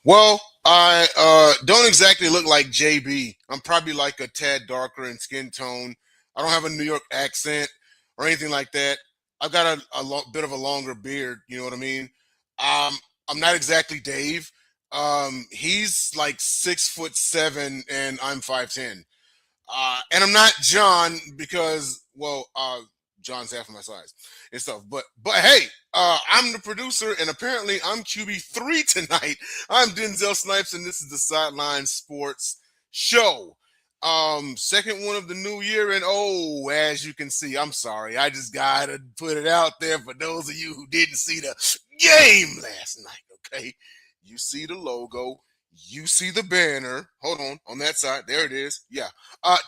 Well, I don't exactly look like JB. I'm probably like a tad darker in skin tone. I don't have a New York accent or anything like that. I've got a bit of a longer beard. You know what I mean? I'm not exactly Dave. He's like 6'7" and I'm 5'10". And I'm not John because, well, John's half of my size and stuff. But hey, I'm the producer, and apparently I'm QB3 tonight. I'm Denzel Snipes, and this is the Sideline Sports Show. Second one of the new year, and oh, as you can see, I'm sorry, I just gotta put it out there for those of you who didn't see the game last night. Okay, you see the logo. You see the banner. Hold on that side. There it is. Yeah.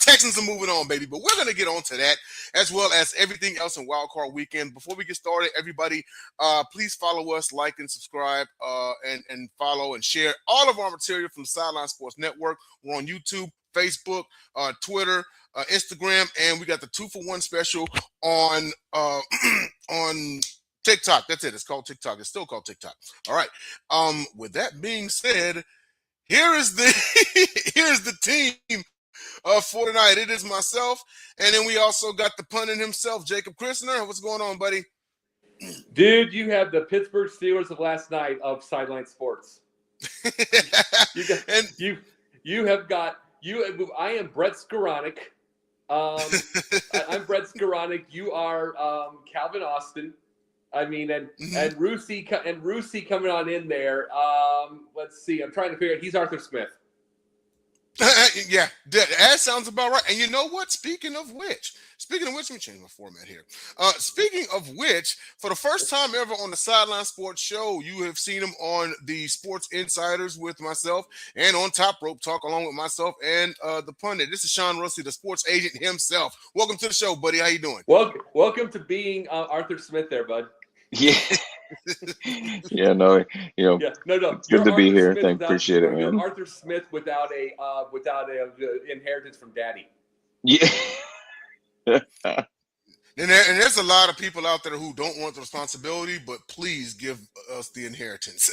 Texans are moving on, baby. But we're going to get on to that as well as everything else in Wild Card Weekend. Before we get started, everybody, please follow us, like and subscribe, and follow and share all of our material from Sideline Sports Network. We're on YouTube, Facebook, Twitter, Instagram, and we got the 2-for-1 special on on TikTok. That's it. It's called TikTok. It's still called TikTok. All right. With that being said, Here is the team for tonight. It is myself, and then we also got the pundit himself, Jacob Christner. What's going on, buddy? Dude, you have the Pittsburgh Steelers of last night of Sideline Sports. You have got. I am Brett Skoranek. I'm Brett Skoranek. You are Calvin Austin. I mean, and Rusey coming on in there. Let's see. I'm trying to figure out. He's Arthur Smith. Yeah, that sounds about right. And you know what? Speaking of which, let me change my format here. Speaking of which, for the first time ever on the Sideline Sports Show, you have seen him on the Sports Insiders with myself and on Top Rope Talk along with myself and the pundit. This is Sean Rusey, the sports agent himself. Welcome to the show, buddy. How you doing? Welcome to being Arthur Smith there, bud. Yeah. Yeah, no, no. It's good to be here. Appreciate it, man. Arthur Smith without a inheritance from daddy. Yeah. And there's a lot of people out there who don't want the responsibility, but please give us the inheritance.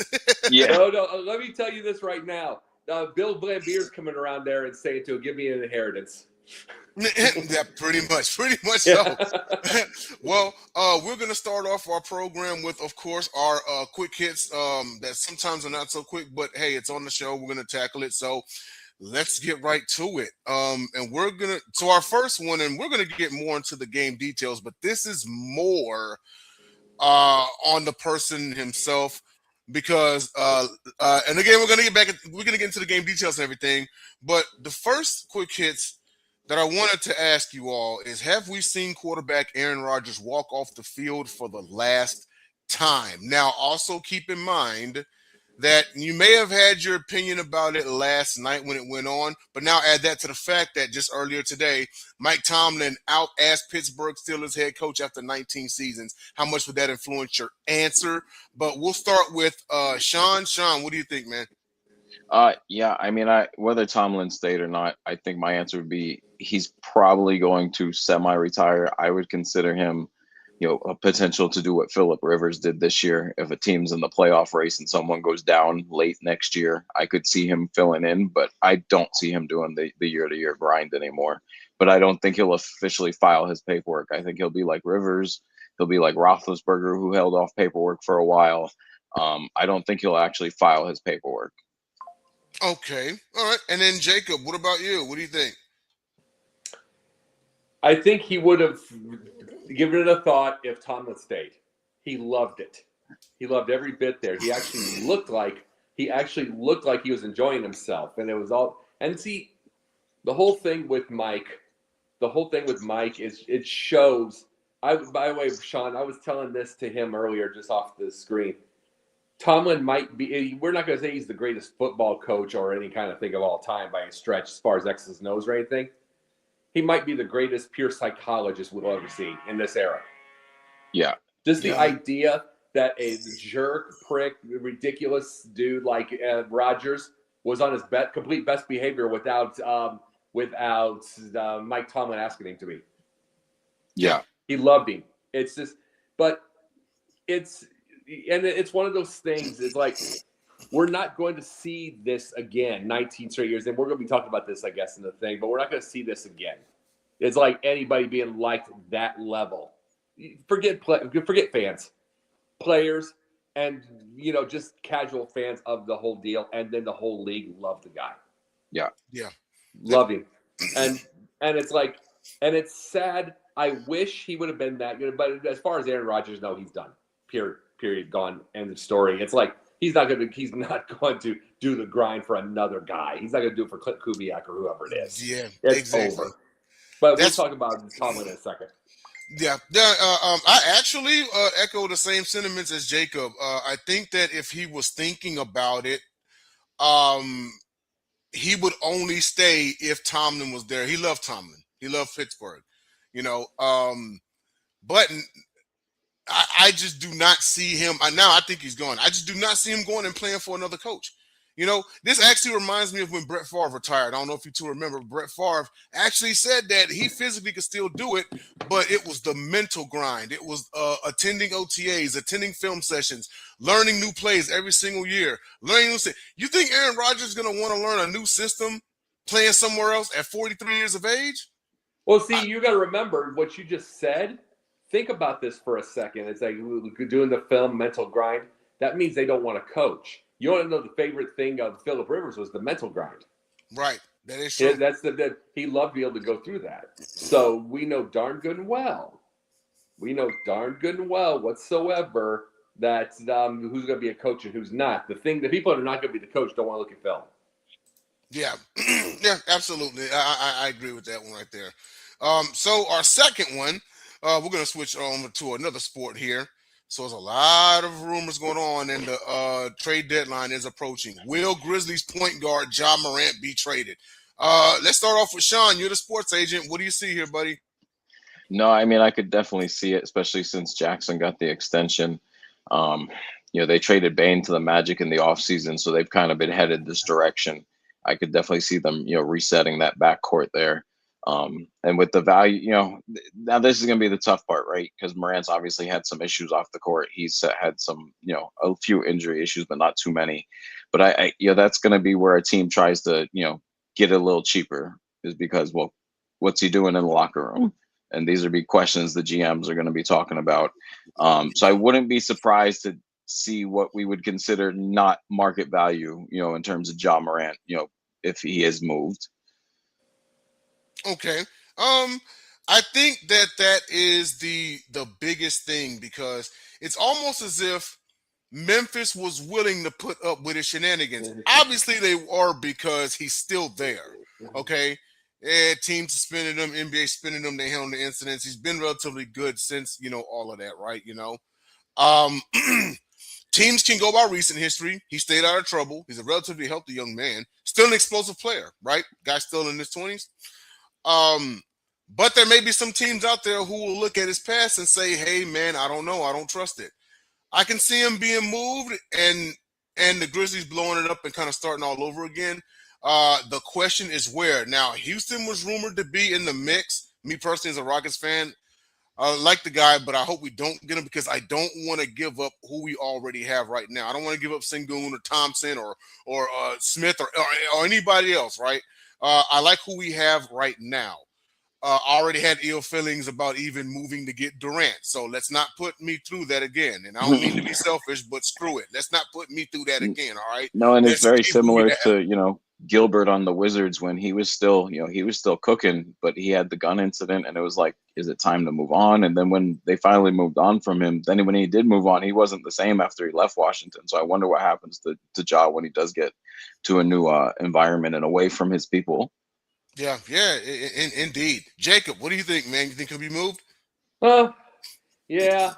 Yeah. No. Let me tell you this right now. Bill Blambier's coming around there and saying to him, give me an inheritance. Yeah, pretty much so. Well, we're going to start off our program with, of course, our quick hits that sometimes are not so quick, but hey, it's on the show. We're going to tackle it. So let's get right to it. And we're going to our first one, and we're going to get more into the game details, but this is more on the person himself. Because and again, we're gonna get into the game details and everything. But the first quick hits that I wanted to ask you all is: have we seen quarterback Aaron Rodgers walk off the field for the last time? Now, also keep in mind that you may have had your opinion about it last night when it went on, but now add that to the fact that just earlier today, Mike Tomlin out-asked Pittsburgh Steelers head coach after 19 seasons. How much would that influence your answer? But we'll start with Sean. Sean, what do you think, man? Yeah, I mean, whether Tomlin stayed or not, I think my answer would be he's probably going to semi-retire. I would consider him, a potential to do what Phillip Rivers did this year. If a team's in the playoff race and someone goes down late next year, I could see him filling in, but I don't see him doing the year-to-year grind anymore. But I don't think he'll officially file his paperwork. I think he'll be like Rivers. He'll be like Roethlisberger, who held off paperwork for a while. I don't think he'll actually file his paperwork. Okay. All right. And then Jacob, what about you? What do you think? I think he would have given it a thought if Tomlin stayed. He loved it. He loved every bit there. He actually looked like he was enjoying himself. And it was all – and see, the whole thing with Mike is it shows – by the way, Sean, I was telling this to him earlier just off the screen. Tomlin might be – we're not going to say he's the greatest football coach or any kind of thing of all time by a stretch as far as X's and O's or anything. He might be the greatest pure psychologist we'll ever see in this era. Yeah. Just the idea that a jerk, prick, ridiculous dude like Rodgers was on his complete best behavior without Mike Tomlin asking him to be. Yeah. He loved him. It's just – but it's – and it's one of those things. It's like we're not going to see this again 19 straight years. And we're going to be talking about this, I guess, in the thing, but we're not going to see this again. It's like anybody being liked that level. Forget fans, players, and just casual fans of the whole deal. And then the whole league loved the guy. Yeah. Loved him. And it's like, and it's sad. I wish he would have been that good. But as far as Aaron Rodgers, no, he's done. Period. Gone. End of story. It's like he's not going to do the grind for another guy. He's not going to do it for Clint Kubiak or whoever it is. Yeah, it's exactly. over. But we'll talk about Tomlin in a second. Yeah. I actually echo the same sentiments as Jacob. I think that if he was thinking about it, he would only stay if Tomlin was there. He loved Tomlin. He loved Pittsburgh. But I just do not see him. Now I think he's gone. I just do not see him going and playing for another coach. This actually reminds me of when Brett Favre retired. I don't know if you two remember. Brett Favre actually said that he physically could still do it, but it was the mental grind. It was attending OTAs, attending film sessions, learning new plays every single year. You think Aaron Rodgers is going to want to learn a new system playing somewhere else at 43 years of age? Well, see, you got to remember what you just said. Think about this for a second. It's like doing the film mental grind. That means they don't want to coach. You want to know the favorite thing of Phillip Rivers was the mental grind. Right. That is true. He loved to be able to go through that. So we know darn good and well whatsoever that who's going to be a coach and who's not. The people that are not going to be the coach don't want to look at film. Yeah. Yeah, absolutely. I agree with that one right there. So our second one, we're going to switch on to another sport here. So there's a lot of rumors going on, and the trade deadline is approaching. Will Grizzlies point guard Ja Morant be traded? Let's start off with Sean. You're the sports agent. What do you see here, buddy? No, I mean, I could definitely see it, especially since Jackson got the extension. They traded Bane to the Magic in the offseason, so they've kind of been headed this direction. I could definitely see them, resetting that backcourt there. And with the value, now this is going to be the tough part, right? Because Morant's obviously had some issues off the court. He's had some, a few injury issues, but not too many. But I that's going to be where a team tries to, get a little cheaper, is because, well, what's he doing in the locker room? And these are big questions the GMs are going to be talking about. So I wouldn't be surprised to see what we would consider not market value, in terms of Ja Morant, if he is moved. Okay. I think that is the biggest thing, because it's almost as if Memphis was willing to put up with his shenanigans. Obviously they are, because he's still there. Okay. Team suspended him, NBA suspended him, they handled the incidents. He's been relatively good since, all of that, right? Teams can go by recent history. He stayed out of trouble. He's a relatively healthy young man. Still an explosive player, right? Guy still in his 20s. But there may be some teams out there who will look at his past and say, hey, man, I don't know. I don't trust it. I can see him being moved and the Grizzlies blowing it up and kind of starting all over again. The question is where. Now, Houston was rumored to be in the mix. Me personally, as a Rockets fan, I like the guy, but I hope we don't get him, because I don't want to give up who we already have right now. I don't want to give up Sengun or Thompson or Smith or anybody else, right? I like who we have right now. I already had ill feelings about even moving to get Durant, so let's not put me through that again. And I don't mean to be selfish, but screw it. Let's not put me through that again, all right? No, and it's very similar to, Gilbert on the Wizards when he was still, cooking, but he had the gun incident, and it was like, is it time to move on? And then when they finally moved on from him, then when he did move on, he wasn't the same after he left Washington. So I wonder what happens to Ja when he does get to a new environment and away from his people. Yeah, indeed. Jacob, what do you think, man? You think he'll be moved? Yeah.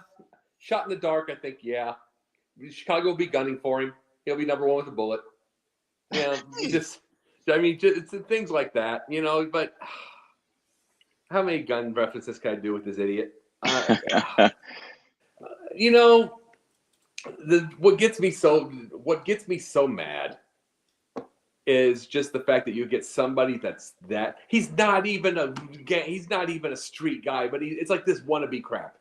Shot in the dark, I think, yeah. Chicago will be gunning for him. He'll be number one with a bullet. It's things like that, but how many gun references can I do with this idiot? What gets me so mad is just the fact that you get somebody he's not even a street guy, but it's like this wannabe crap.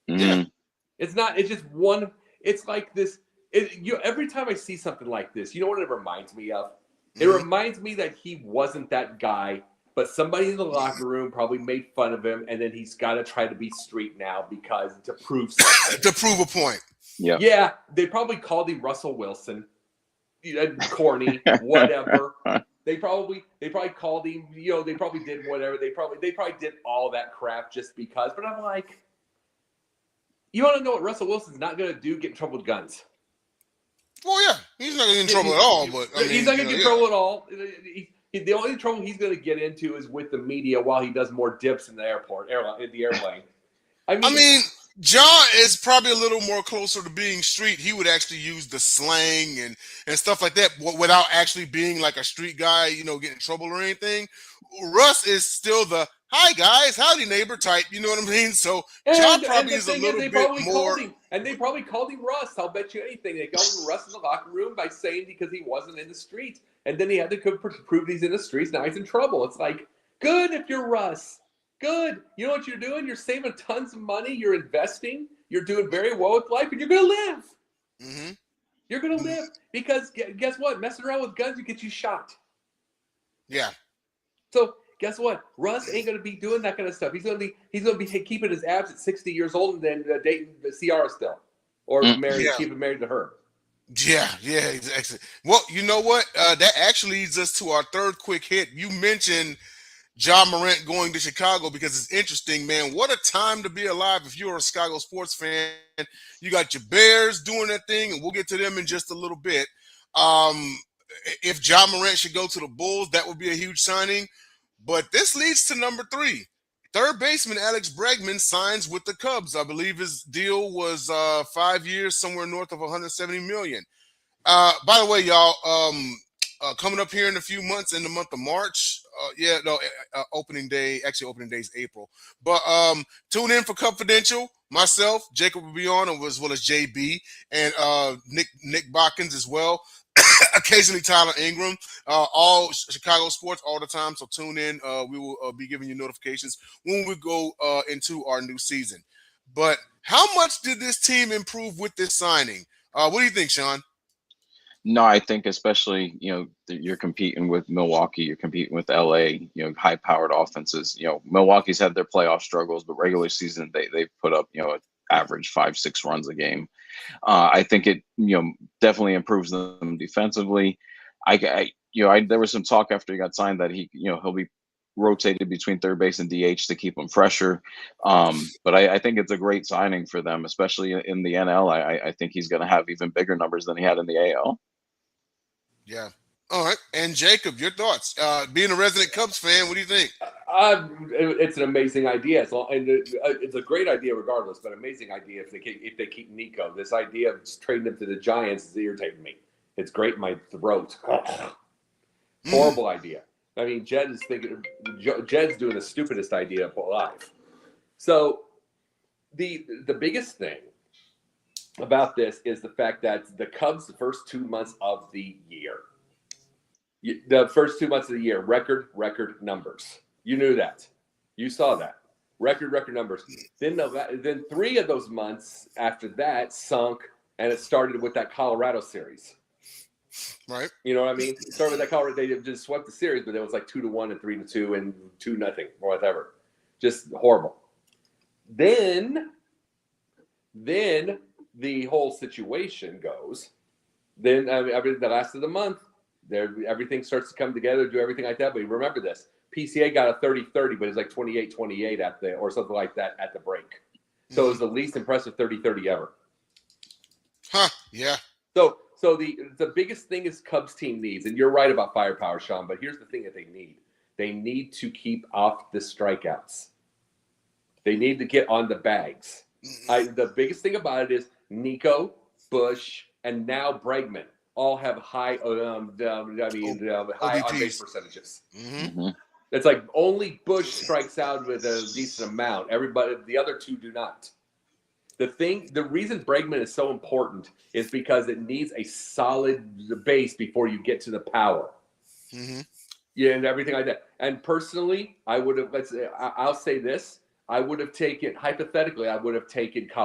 Mm-hmm. It's not. It's just one. It's like this. Every time I see something like this, you know what it reminds me of? It Mhm. reminds me that he wasn't that guy, but somebody in the locker room probably made fun of him, and then he's got to try to be street now because to prove something. To prove a point. Yeah, they probably called him Russell Wilson, corny, whatever. They probably called him, they probably did whatever. They probably did all that crap just because. But I'm like, you want to know what Russell Wilson's not going to do? Get in trouble with guns. Well, yeah, he's not gonna get in trouble at all. But I mean, he's not going to get in trouble at all. The only trouble he's going to get into is with the media while he does more dips in the airplane. I mean, John is probably a little more closer to being street. He would actually use the slang and stuff like that without actually being like a street guy, get in trouble or anything. Russ is still the hi guys, howdy neighbor type. You know what I mean? So John probably is a little bit more. And they probably called him Russ. I'll bet you anything. They called him Russ in the locker room by saying because he wasn't in the streets. And then he had to prove he's in the streets. Now he's in trouble. It's like, good if you're Russ. Good. You know what you're doing? You're saving tons of money. You're investing. You're doing very well with life. And you're going to live. Mm-hmm. You're going to live. Because guess what? Messing around with guns, you get you shot. Yeah. So guess what? Russ ain't going to be doing that kind of stuff. He's going to be keeping his abs at 60 years old and then dating Ciara still. Or keep him married to her. Yeah, exactly. Well, you know what? That actually leads us to our third quick hit. You mentioned John Morant going to Chicago because it's interesting, man. What a time to be alive if you're a Chicago sports fan. You got your Bears doing their thing, and we'll get to them in just a little bit. If John Morant should go to the Bulls, that would be a huge signing. But this leads to number 3. Third baseman Alex Bregman signs with the Cubs. I believe his deal was 5 years, somewhere north of $170 million. By the way, y'all, coming up here in a few months, in the month of March. Opening day is April. But tune in for Confidential. Myself, Jacob will be on, as well as JB and Nick Botkins as well. Occasionally Tyler Ingram, all Chicago sports all the time. So tune in. We will be giving you notifications when we go into our new season. But how much did this team improve with this signing? What do you think, Sean? No, I think especially, you're competing with Milwaukee, you're competing with LA, high-powered offenses. Milwaukee's had their playoff struggles, but regular season they've put up, average 5-6 runs a game. I think it, definitely improves them defensively. There was some talk after he got signed that he'll be rotated between third base and DH to keep him fresher. But I think it's a great signing for them, especially in the NL. I think he's going to have even bigger numbers than he had in the AL. Yeah. All right. And Jacob, your thoughts? Being a resident Cubs fan, what do you think? It's an amazing idea. It's a great idea regardless, but amazing idea if they keep Nico. This idea of just trading him to the Giants is irritating me. It's great in my throat. Horrible idea. I mean, Jed's doing the stupidest idea alive. So the biggest thing about this is the fact that the Cubs, the first 2 months of the year, record numbers. You knew that. You saw that. Record numbers. Then 3 of those months after that sunk, and it started with that Colorado series. Right. You know what I mean? It started with that Colorado. They just swept the series, but it was like 2-1 and 3-2 and 2-0 or whatever. Just horrible. Then the whole situation goes. Then the last of the month, everything starts to come together, do everything like that. But remember this: PCA got a 30-30, but it's like 28-28 or something like that at the break. So it was the least impressive 30-30 ever. Huh? Yeah. So the biggest thing is Cubs team needs, and you're right about firepower, Sean. But here's the thing that they need: they need to keep off the strikeouts. They need to get on the bags. The biggest thing about it is Nico, Bush, and now Bregman all have high on base percentages. Mm-hmm. It's like only Bush strikes out with a decent amount. The other 2 do not. The reason Bregman is so important is because it needs a solid base before you get to the power. Mm-hmm. Yeah, and everything like that. And personally, I'll say this. I would have taken Kyle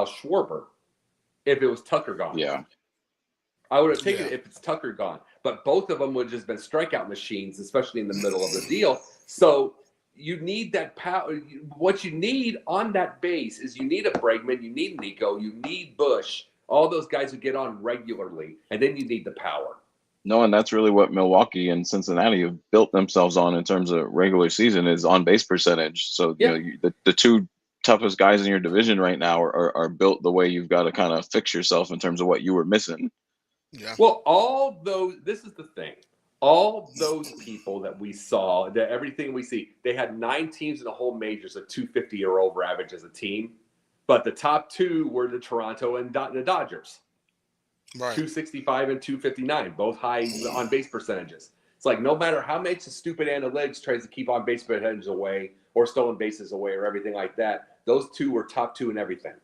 Schwarber if it was Tucker gone. Yeah. I would have taken Yeah. it if it's Tucker gone. But both of them would have just been strikeout machines, especially in the middle of the deal. So you need that power. What you need on that base is you need a Bregman, you need Nico, you need Bush, all those guys who get on regularly, and then you need the power. No, and that's really what Milwaukee and Cincinnati have built themselves on in terms of regular season is on base percentage. So Yeah. the two toughest guys in your division right now are built the way you've got to kind of fix yourself in terms of what you were missing. Yeah. Well, all those, this is the thing. All those people that we saw, that everything we see, they had 9 teams in the whole majors at 250 or over average as a team. But the top 2 were the Toronto and the Dodgers. Right. 265 and 259, both high on base percentages. It's like no matter how much the stupid analytics tries to keep on base percentages away or stolen bases away or everything like that, those 2 were top 2 in everything.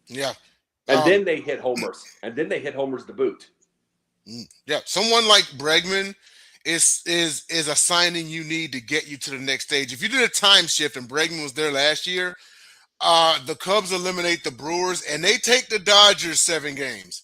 Yeah. And then they hit homers. And then they hit homers to boot. Yeah. Someone like Bregman is a signing you need to get you to the next stage. If you did a time shift and Bregman was there last year, the Cubs eliminate the Brewers and they take the Dodgers 7 games.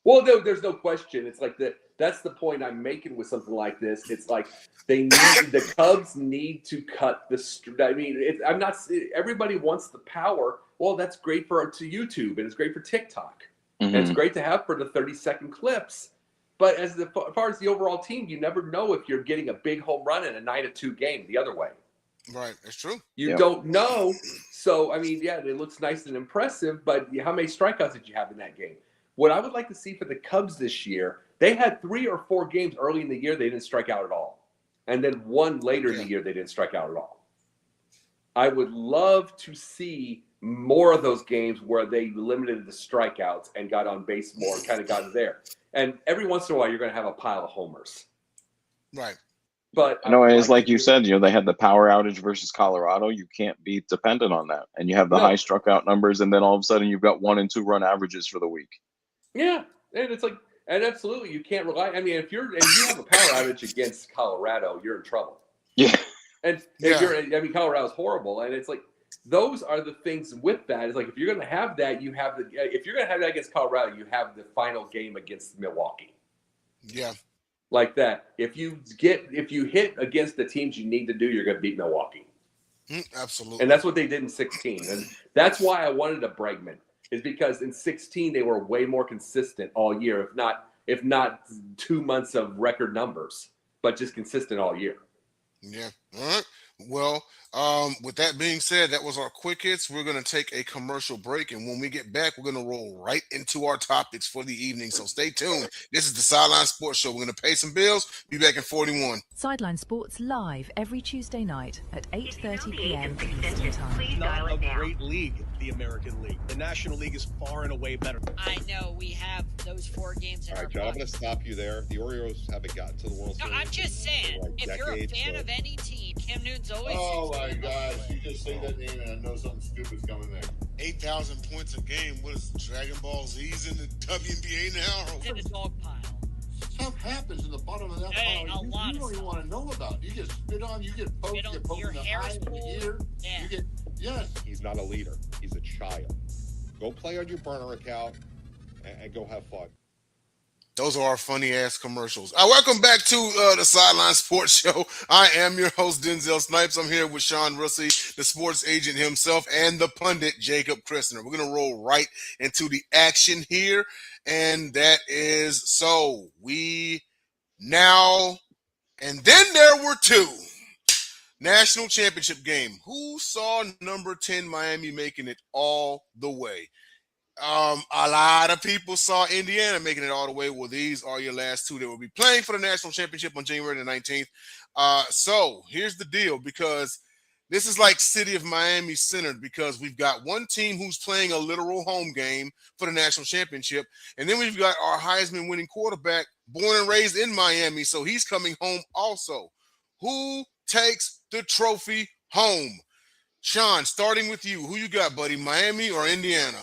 Well, there's no question. It's like that's the point I'm making with something like this. It's like the Cubs need to cut the. I mean, I'm not. Everybody wants the power. Well, that's great to YouTube and it's great for TikTok. And it's great to have for the 30-second clips. But as far as the overall team, you never know if you're getting a big home run in a 9-2 game the other way. Right, that's true. You don't know. So, I mean, yeah, it looks nice and impressive, but how many strikeouts did you have in that game? What I would like to see for the Cubs this year, they had 3 or 4 games early in the year they didn't strike out at all. And then one later in the year they didn't strike out at all. I would love to see more of those games where they limited the strikeouts and got on base more and kind of got there. And every once in a while, you're going to have a pile of homers. Right. But no, it's like you said, they had the power outage versus Colorado. You can't be dependent on that. And you have the high struck out numbers, and then all of a sudden you've got 1 and 2 run averages for the week. Yeah. And it's like, and absolutely, you can't rely. I mean, if you have a power outage against Colorado, you're in trouble. Yeah. And Colorado's horrible. And it's like, those are the things with that. It's like, if you're going to have that, if you're going to have that against Colorado, you have the final game against Milwaukee. Yeah. Like that. If you hit against the teams you need to do, you're going to beat Milwaukee. Absolutely. And that's what they did in 16. And that's why I wanted a Bregman, is because in 16 they were way more consistent all year, if not 2 months of record numbers, but just consistent all year. Yeah. All right. Well, with that being said, that was our quick hits. We're going to take a commercial break, and when we get back, we're going to roll right into our topics for the evening. So stay tuned. This is the Sideline Sports Show. We're going to pay some bills. Be back in 41. Sideline Sports live every Tuesday night at 8:30 p.m. Eastern Time. Not a great league, the American League. The National League is far and away better. I know we have those 4 games in All our right, John, I'm book. going to stop you there. The Orioles haven't gotten to the World No, Series. I'm just saying, for, if you're a decades, fan so- of any team, Cam Newton's always. Oh my gosh, you just say that name and I know something stupid's coming there. 8,000 points a game. What is Dragon Ball Z's in the WNBA now? It's in a dog pile. Stuff happens in the bottom of that Hey, pile a you lot don't of even stuff. want to know about. You get spit on, you get poked, Spit you on, get poked your in the hair eye, is in the pulled. ear. Yeah. You get, yes. He's not a leader. He's a child. Go play on your burner account and go have fun. Those are our funny ass commercials. Welcome back to the Sideline Sports Show. I am your host, Denzel Snipes. I'm here with Sean Russey, the sports agent himself, and the pundit, Jacob Christner. We're going to roll right into the action here. And that is so we now, and then there were 2 national championship game. Who saw number 10 Miami making it all the way? A lot of people saw Indiana making it all the way. Well, these are your last 2 that will be playing for the national championship on January the 19th. So here's the deal, because this is like City of Miami centered, because we've got one team who's playing a literal home game for the national championship. And then we've got our Heisman winning quarterback born and raised in Miami. So he's coming home also. Who takes the trophy home? Sean, starting with you. Who you got, buddy? Miami or Indiana?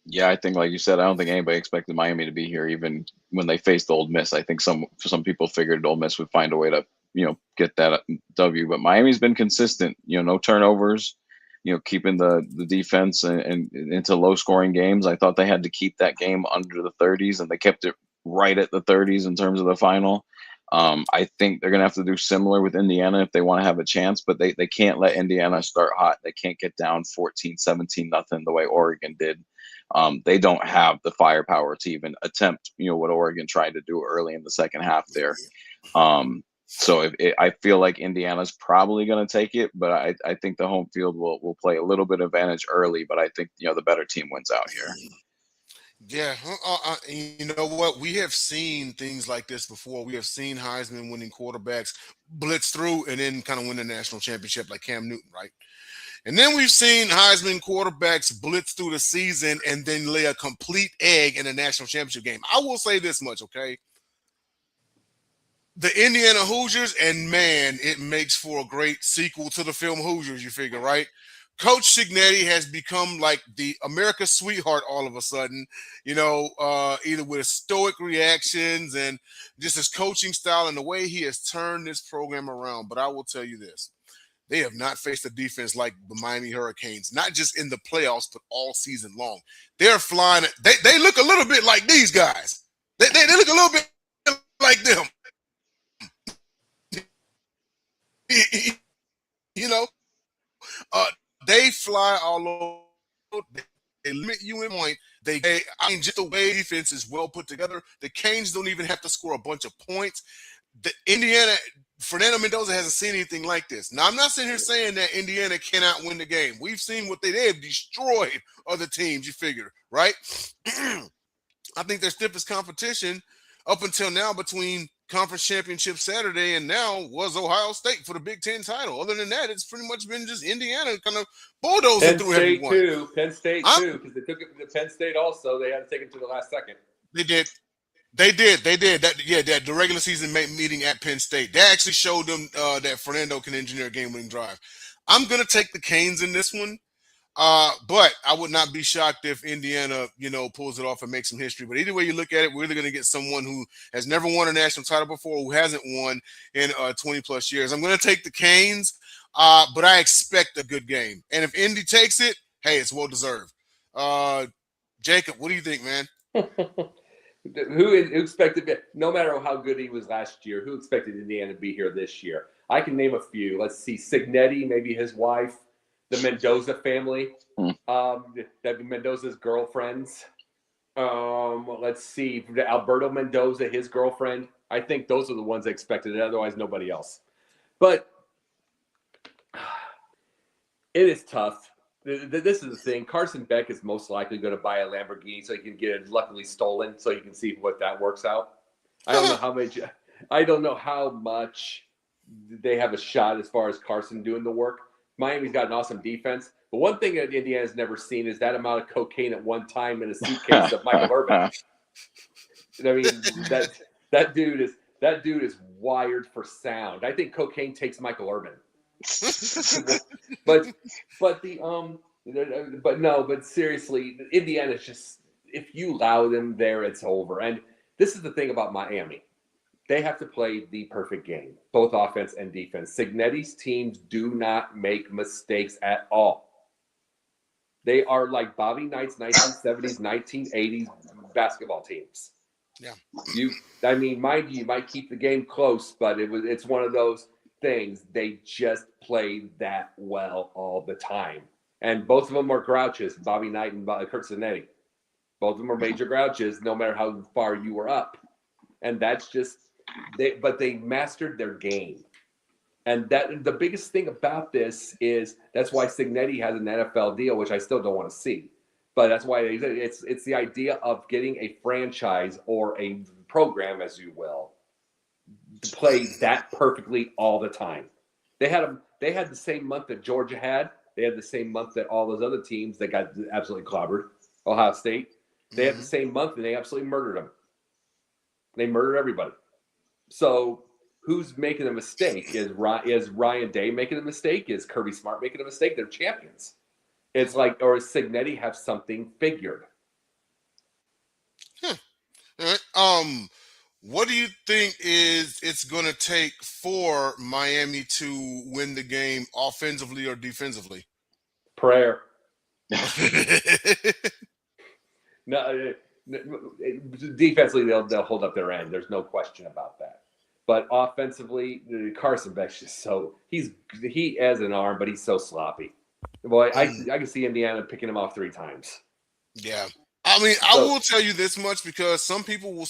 Yeah, I think, like you said, I don't think anybody expected Miami to be here, even when they faced Ole Miss. I think some people figured Ole Miss would find a way to, get that W. But Miami's been consistent. No turnovers. Keeping the defense and into low scoring games. I thought they had to keep that game under the 30s, and they kept it right at the 30s in terms of the final. I think they're going to have to do similar with Indiana if they want to have a chance, but they can't let Indiana start hot. They can't get down 14, 17, nothing the way Oregon did. They don't have the firepower to even attempt, what Oregon tried to do early in the second half there. So I feel like Indiana's probably going to take it, but I think the home field will play a little bit of advantage early, but I think, the better team wins out here. Yeah, you know what? We have seen things like this before. We have seen Heisman winning quarterbacks blitz through and then kind of win the national championship like Cam Newton, right? And then we've seen Heisman quarterbacks blitz through the season and then lay a complete egg in a national championship game. I will say this much, okay? The Indiana Hoosiers, and man, it makes for a great sequel to the film Hoosiers, you figure, right? Coach Cignetti has become like the America's sweetheart all of a sudden, either with stoic reactions and just his coaching style and the way he has turned this program around. But I will tell you this. They have not faced a defense like the Miami Hurricanes, not just in the playoffs, but all season long. They're flying. They look a little bit like these guys. They look a little bit like them. You know, they fly all over. They limit you in point. Just the way defense is well put together. The Canes don't even have to score a bunch of points. The Indiana, Fernando Mendoza hasn't seen anything like this. Now, I'm not sitting here saying that Indiana cannot win the game. We've seen what they have destroyed other teams, you figure, right? I think their stiffest competition up until now between conference championship Saturday and now was Ohio State for the Big Ten title. Other than that, it's pretty much been just Indiana kind of bulldozing through everyone. Penn State too, because they took it to Penn State also. They had to take it to the last second. They did. That the regular season meeting at Penn State. They actually showed them that Fernando can engineer a game-winning drive. I'm going to take the Canes in this one. But I would not be shocked if Indiana, pulls it off and makes some history. But either way you look at it, we're either going to get someone who has never won a national title before, who hasn't won in 20 plus years. I'm going to take the Canes, but I expect a good game. And if Indy takes it, hey, it's well deserved. Jacob, what do you think, man? Who expected, no matter how good he was last year, who expected Indiana to be here this year? I can name a few. Let's see, Cignetti, maybe his wife. The Mendoza family, that'd be Mendoza's girlfriends. Let's see, Alberto Mendoza, his girlfriend. I think those are the ones I expected it. Otherwise, nobody else. But it is tough. This is the thing. Carson Beck is most likely going to buy a Lamborghini so he can get it luckily stolen, so you can see what that works out. I don't know how much. I don't know how much they have a shot as far as Carson doing the work. Miami's got an awesome defense. But one thing that Indiana's never seen is that amount of cocaine at one time in a suitcase of Michael Irvin. I mean, that dude is wired for sound. I think cocaine takes Michael Irvin. but seriously, Indiana's just, if you allow them there, it's over. And this is the thing about Miami. They have to play the perfect game, both offense and defense. Cignetti's teams do not make mistakes at all. They are like Bobby Knight's 1970s, 1980s basketball teams. Yeah. Mind you, you might keep the game close, but it's one of those things. They just play that well all the time. And both of them are grouches, Bobby Knight and Kurt Cignetti. Both of them are major grouches, no matter how far you were up. And that's just they mastered their game. And that the biggest thing about this is that's why Cignetti has an NFL deal, which I still don't want to see. But that's why it's the idea of getting a franchise or a program, as you will, to play that perfectly all the time. They had the same month that Georgia had. They had the same month that all those other teams that got absolutely clobbered, Ohio State. They had the same month, and they absolutely murdered them. They murdered everybody. So who's making a mistake? Is Ryan Day making a mistake? Is Kirby Smart making a mistake? They're champions. It's like, or does Cignetti have something figured? All right. What do you think it's going to take for Miami to win the game offensively or defensively? Prayer. No, Defensively, they'll hold up their end. There's no question about that. But offensively, Carson Beck's just so he has an arm, but he's so sloppy. Boy, I can see Indiana picking him off 3 times. Yeah. I mean, I will tell you this much because some people will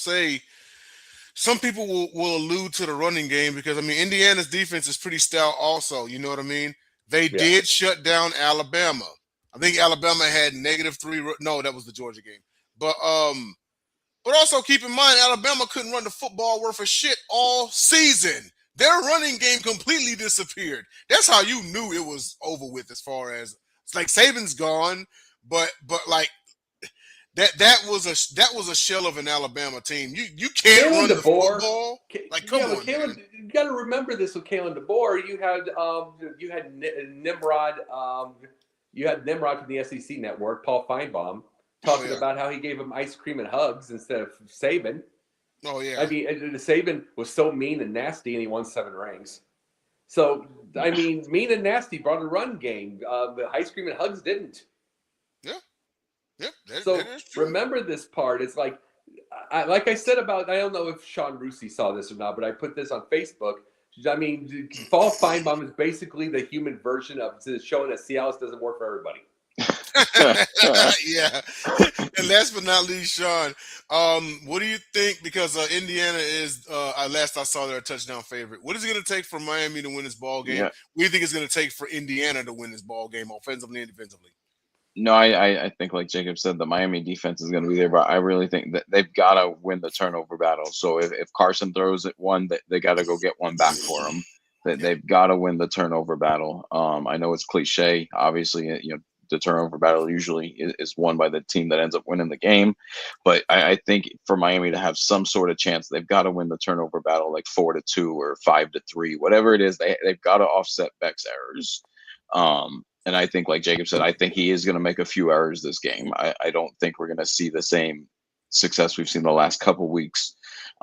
allude to the running game because, I mean, Indiana's defense is pretty stout also. You know what I mean? They did shut down Alabama. I think Alabama had -3. No, that was the Georgia game. But also keep in mind, Alabama couldn't run the football worth of shit all season. Their running game completely disappeared. That's how you knew it was over with as far as it's like Saban's gone, but like that was a shell of an Alabama team. You can't Kalen run the DeBoer, football. Like, come on, Kalen, man. you got to remember this with Kalen DeBoer. You had Nimrod. You had Nimrod from the SEC Network, Paul Feinbaum, talking about how he gave him ice cream and hugs instead of Saban. Oh yeah. I mean, Saban was so mean and nasty, and he won 7 rings. So I mean, mean and nasty brought a run game. The ice cream and hugs didn't. Yeah. So that is true. remember this part. It's like I said about, I don't know if Sean Rusi saw this or not, but I put this on Facebook. I mean, Paul Feinbaum is basically the human version of showing that Cialis doesn't work for everybody. Yeah. And last but not least, Sean, what do you think? Because Indiana is, last I saw, they're a touchdown favorite. What is it going to take for Miami to win this ball game? Yeah. What do you think it's going to take for Indiana to win this ball game, offensively and defensively? No, I think, like Jacob said, the Miami defense is going to be there, but I really think that they've got to win the turnover battle. So if Carson throws it one, they got to go get one back for him. They've got to win the turnover battle. I know it's cliche, obviously, the turnover battle usually is won by the team that ends up winning the game. But I think for Miami to have some sort of chance, they've got to win the turnover battle, like 4-2 or 5-3, whatever it is. They've got to offset Beck's errors. And I think, like Jacob said, I think he is going to make a few errors this game. I don't think we're going to see the same success we've seen the last couple weeks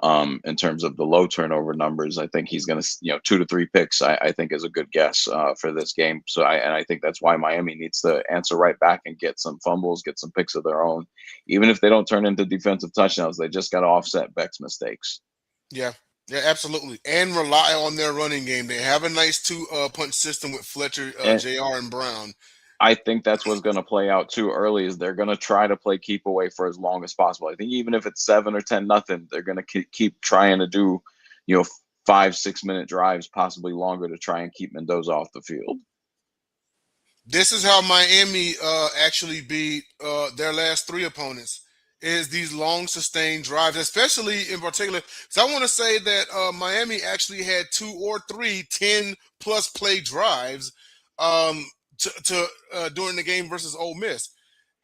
in terms of the low turnover numbers. I think he's going to, 2 to 3 picks, I think is a good guess for this game. So I think that's why Miami needs to answer right back and get some fumbles, get some picks of their own. Even if they don't turn into defensive touchdowns, they just got to offset Beck's mistakes. Yeah. Yeah, absolutely. And rely on their running game. They have a nice 2-punch system with Fletcher, JR, and Brown. I think that's what's going to play out too early is they're going to try to play keep away for as long as possible. I think even if it's 7 or 10-0, they're going to keep trying to do, 5-6 minute drives, possibly longer, to try and keep Mendoza off the field. This is how Miami actually beat their last 3 opponents. Is these long sustained drives, especially in particular. So I want to say that Miami actually had 2 or 3 10-plus play drives during the game versus Ole Miss.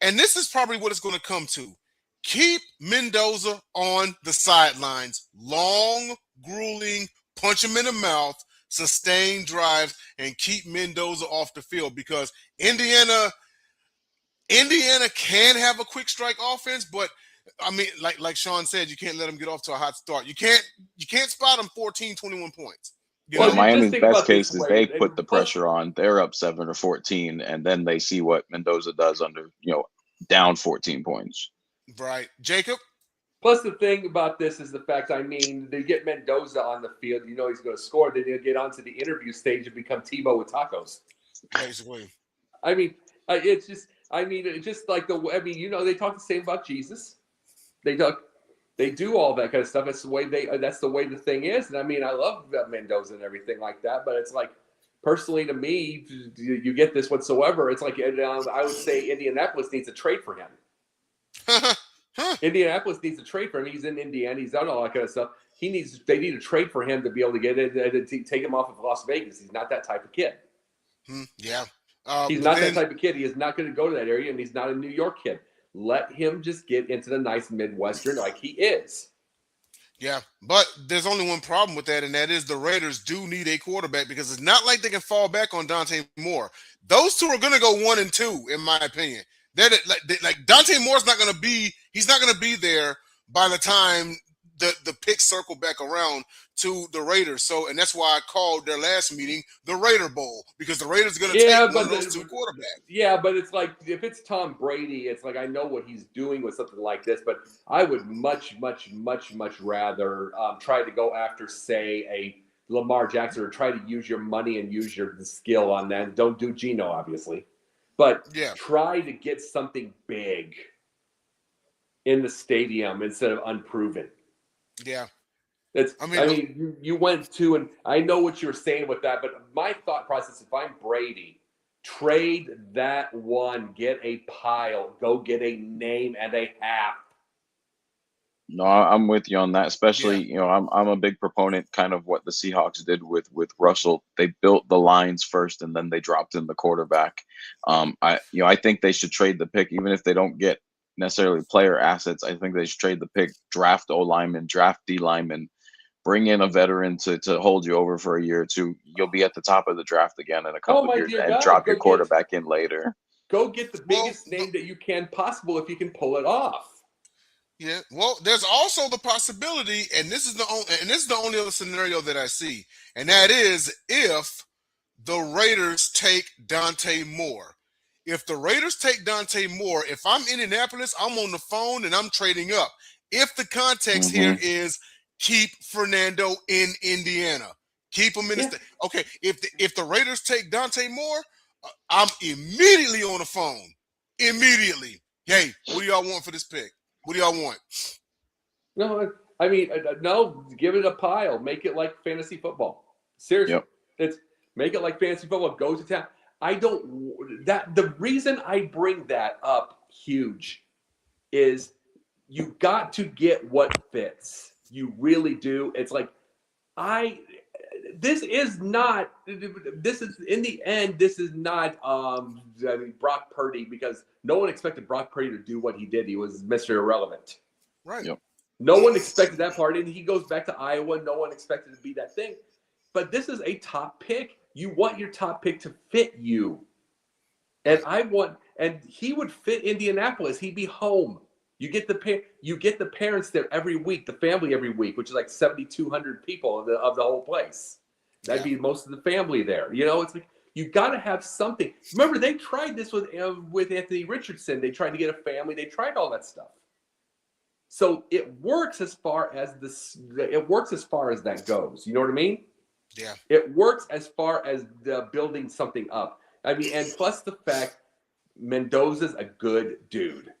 And this is probably what it's going to come to. Keep Mendoza on the sidelines. Long, grueling, punch him in the mouth, sustained drives, and keep Mendoza off the field because Indiana can have a quick strike offense, but I mean, like Sean said, you can't let them get off to a hot start. You can't spot them 14, 21 points. Miami's best case is they put the pressure on. They're up 7 or 14, and then they see what Mendoza does under, down 14 points. Right. Jacob? Plus, the thing about this is the fact, they get Mendoza on the field, he's going to score, then he'll get onto the interview stage and become Tebow with tacos. Basically. It's just, just like they talk the same about Jesus. They do all that kind of stuff. That's the way the thing is. And I love Mendoza and everything like that. But it's like, personally to me, you get this whatsoever. It's like, I would say Indianapolis needs a trade for him. Indianapolis needs a trade for him. He's in Indiana. He's done all that kind of stuff. They need a trade for him to be able to get it, to take him off of Las Vegas. He's not that type of kid. Yeah. He's not that type of kid. He is not going to go to that area, and he's not a New York kid. Let him just get into the nice Midwestern like he is. Yeah, but there's only one problem with that, and that is the Raiders do need a quarterback because it's not like they can fall back on Dante Moore. Those two are going to go 1 and 2, in my opinion. Like Dante Moore's not going to be. He's not going to be there by the time the pick circle back around to the Raiders. So, and that's why I called their last meeting the Raider Bowl, because the Raiders are going to take one of those two quarterbacks. Yeah, but it's like, if it's Tom Brady, it's like, I know what he's doing with something like this, but I would much rather try to go after, say, a Lamar Jackson, or try to use your money and use your skill on that. Don't do Geno, obviously, but try to get something big in the stadium instead of unproven. Yeah. I mean, you went to, and I know what you were saying with that, but my thought process, if I'm Brady, trade that one, get a pile, go get a name and a half. No, I'm with you on that. Especially, I'm a big proponent kind of what the Seahawks did with Russell. They built the lines first, and then they dropped in the quarterback. I think they should trade the pick, even if they don't get necessarily player assets. I think they should trade the pick, draft O lineman, draft D lineman, bring in a veteran to hold you over for a year or two. You'll be at the top of the draft again in a couple of years, and drop your quarterback in later. Go get the biggest name that you can possible if you can pull it off. Yeah, well, there's also the possibility, and this is the only other scenario that I see, and that is if the Raiders take Dante Moore. If the Raiders take Dante Moore, if I'm Indianapolis, I'm on the phone and I'm trading up. If the context here is keep Fernando in Indiana, keep him in the state. Okay, if the Raiders take Dante Moore, I'm immediately on the phone. Immediately. Hey, what do y'all want for this pick? What do y'all want? No, I mean, no, give it a pile. Make it like fantasy football. Seriously. It's make it like fantasy football. Go to town. The reason I bring that up huge is you got to get what fits. You really do. It's like, this is in the end, this is not Brock Purdy, because no one expected Brock Purdy to do what he did. He was Mr. Irrelevant. Right. Yep. No one expected that part, and he goes back to Iowa. No one expected it to be that thing. But this is a top pick. You want your top pick to fit you. And and he would fit Indianapolis. He'd be home. You get the parents there every week, the family every week, which is like 7,200 people of the whole place. That'd be most of the family there. It's like, you got to have something. Remember, they tried this with Anthony Richardson. They tried to get a family. They tried all that stuff. So it works as far as that goes. You know what I mean? Yeah. It works as far as building something up. I mean, and plus the fact Mendoza's a good dude.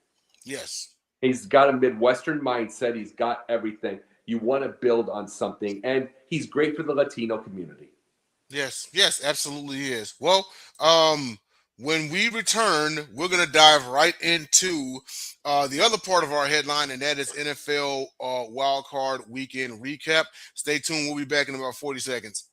Yes. He's got a Midwestern mindset. He's got everything. You want to build on something, and he's great for the Latino community. Yes, absolutely is. Well, when we return, we're going to dive right into the other part of our headline, and that is NFL Wild Card Weekend Recap. Stay tuned. We'll be back in about 40 seconds.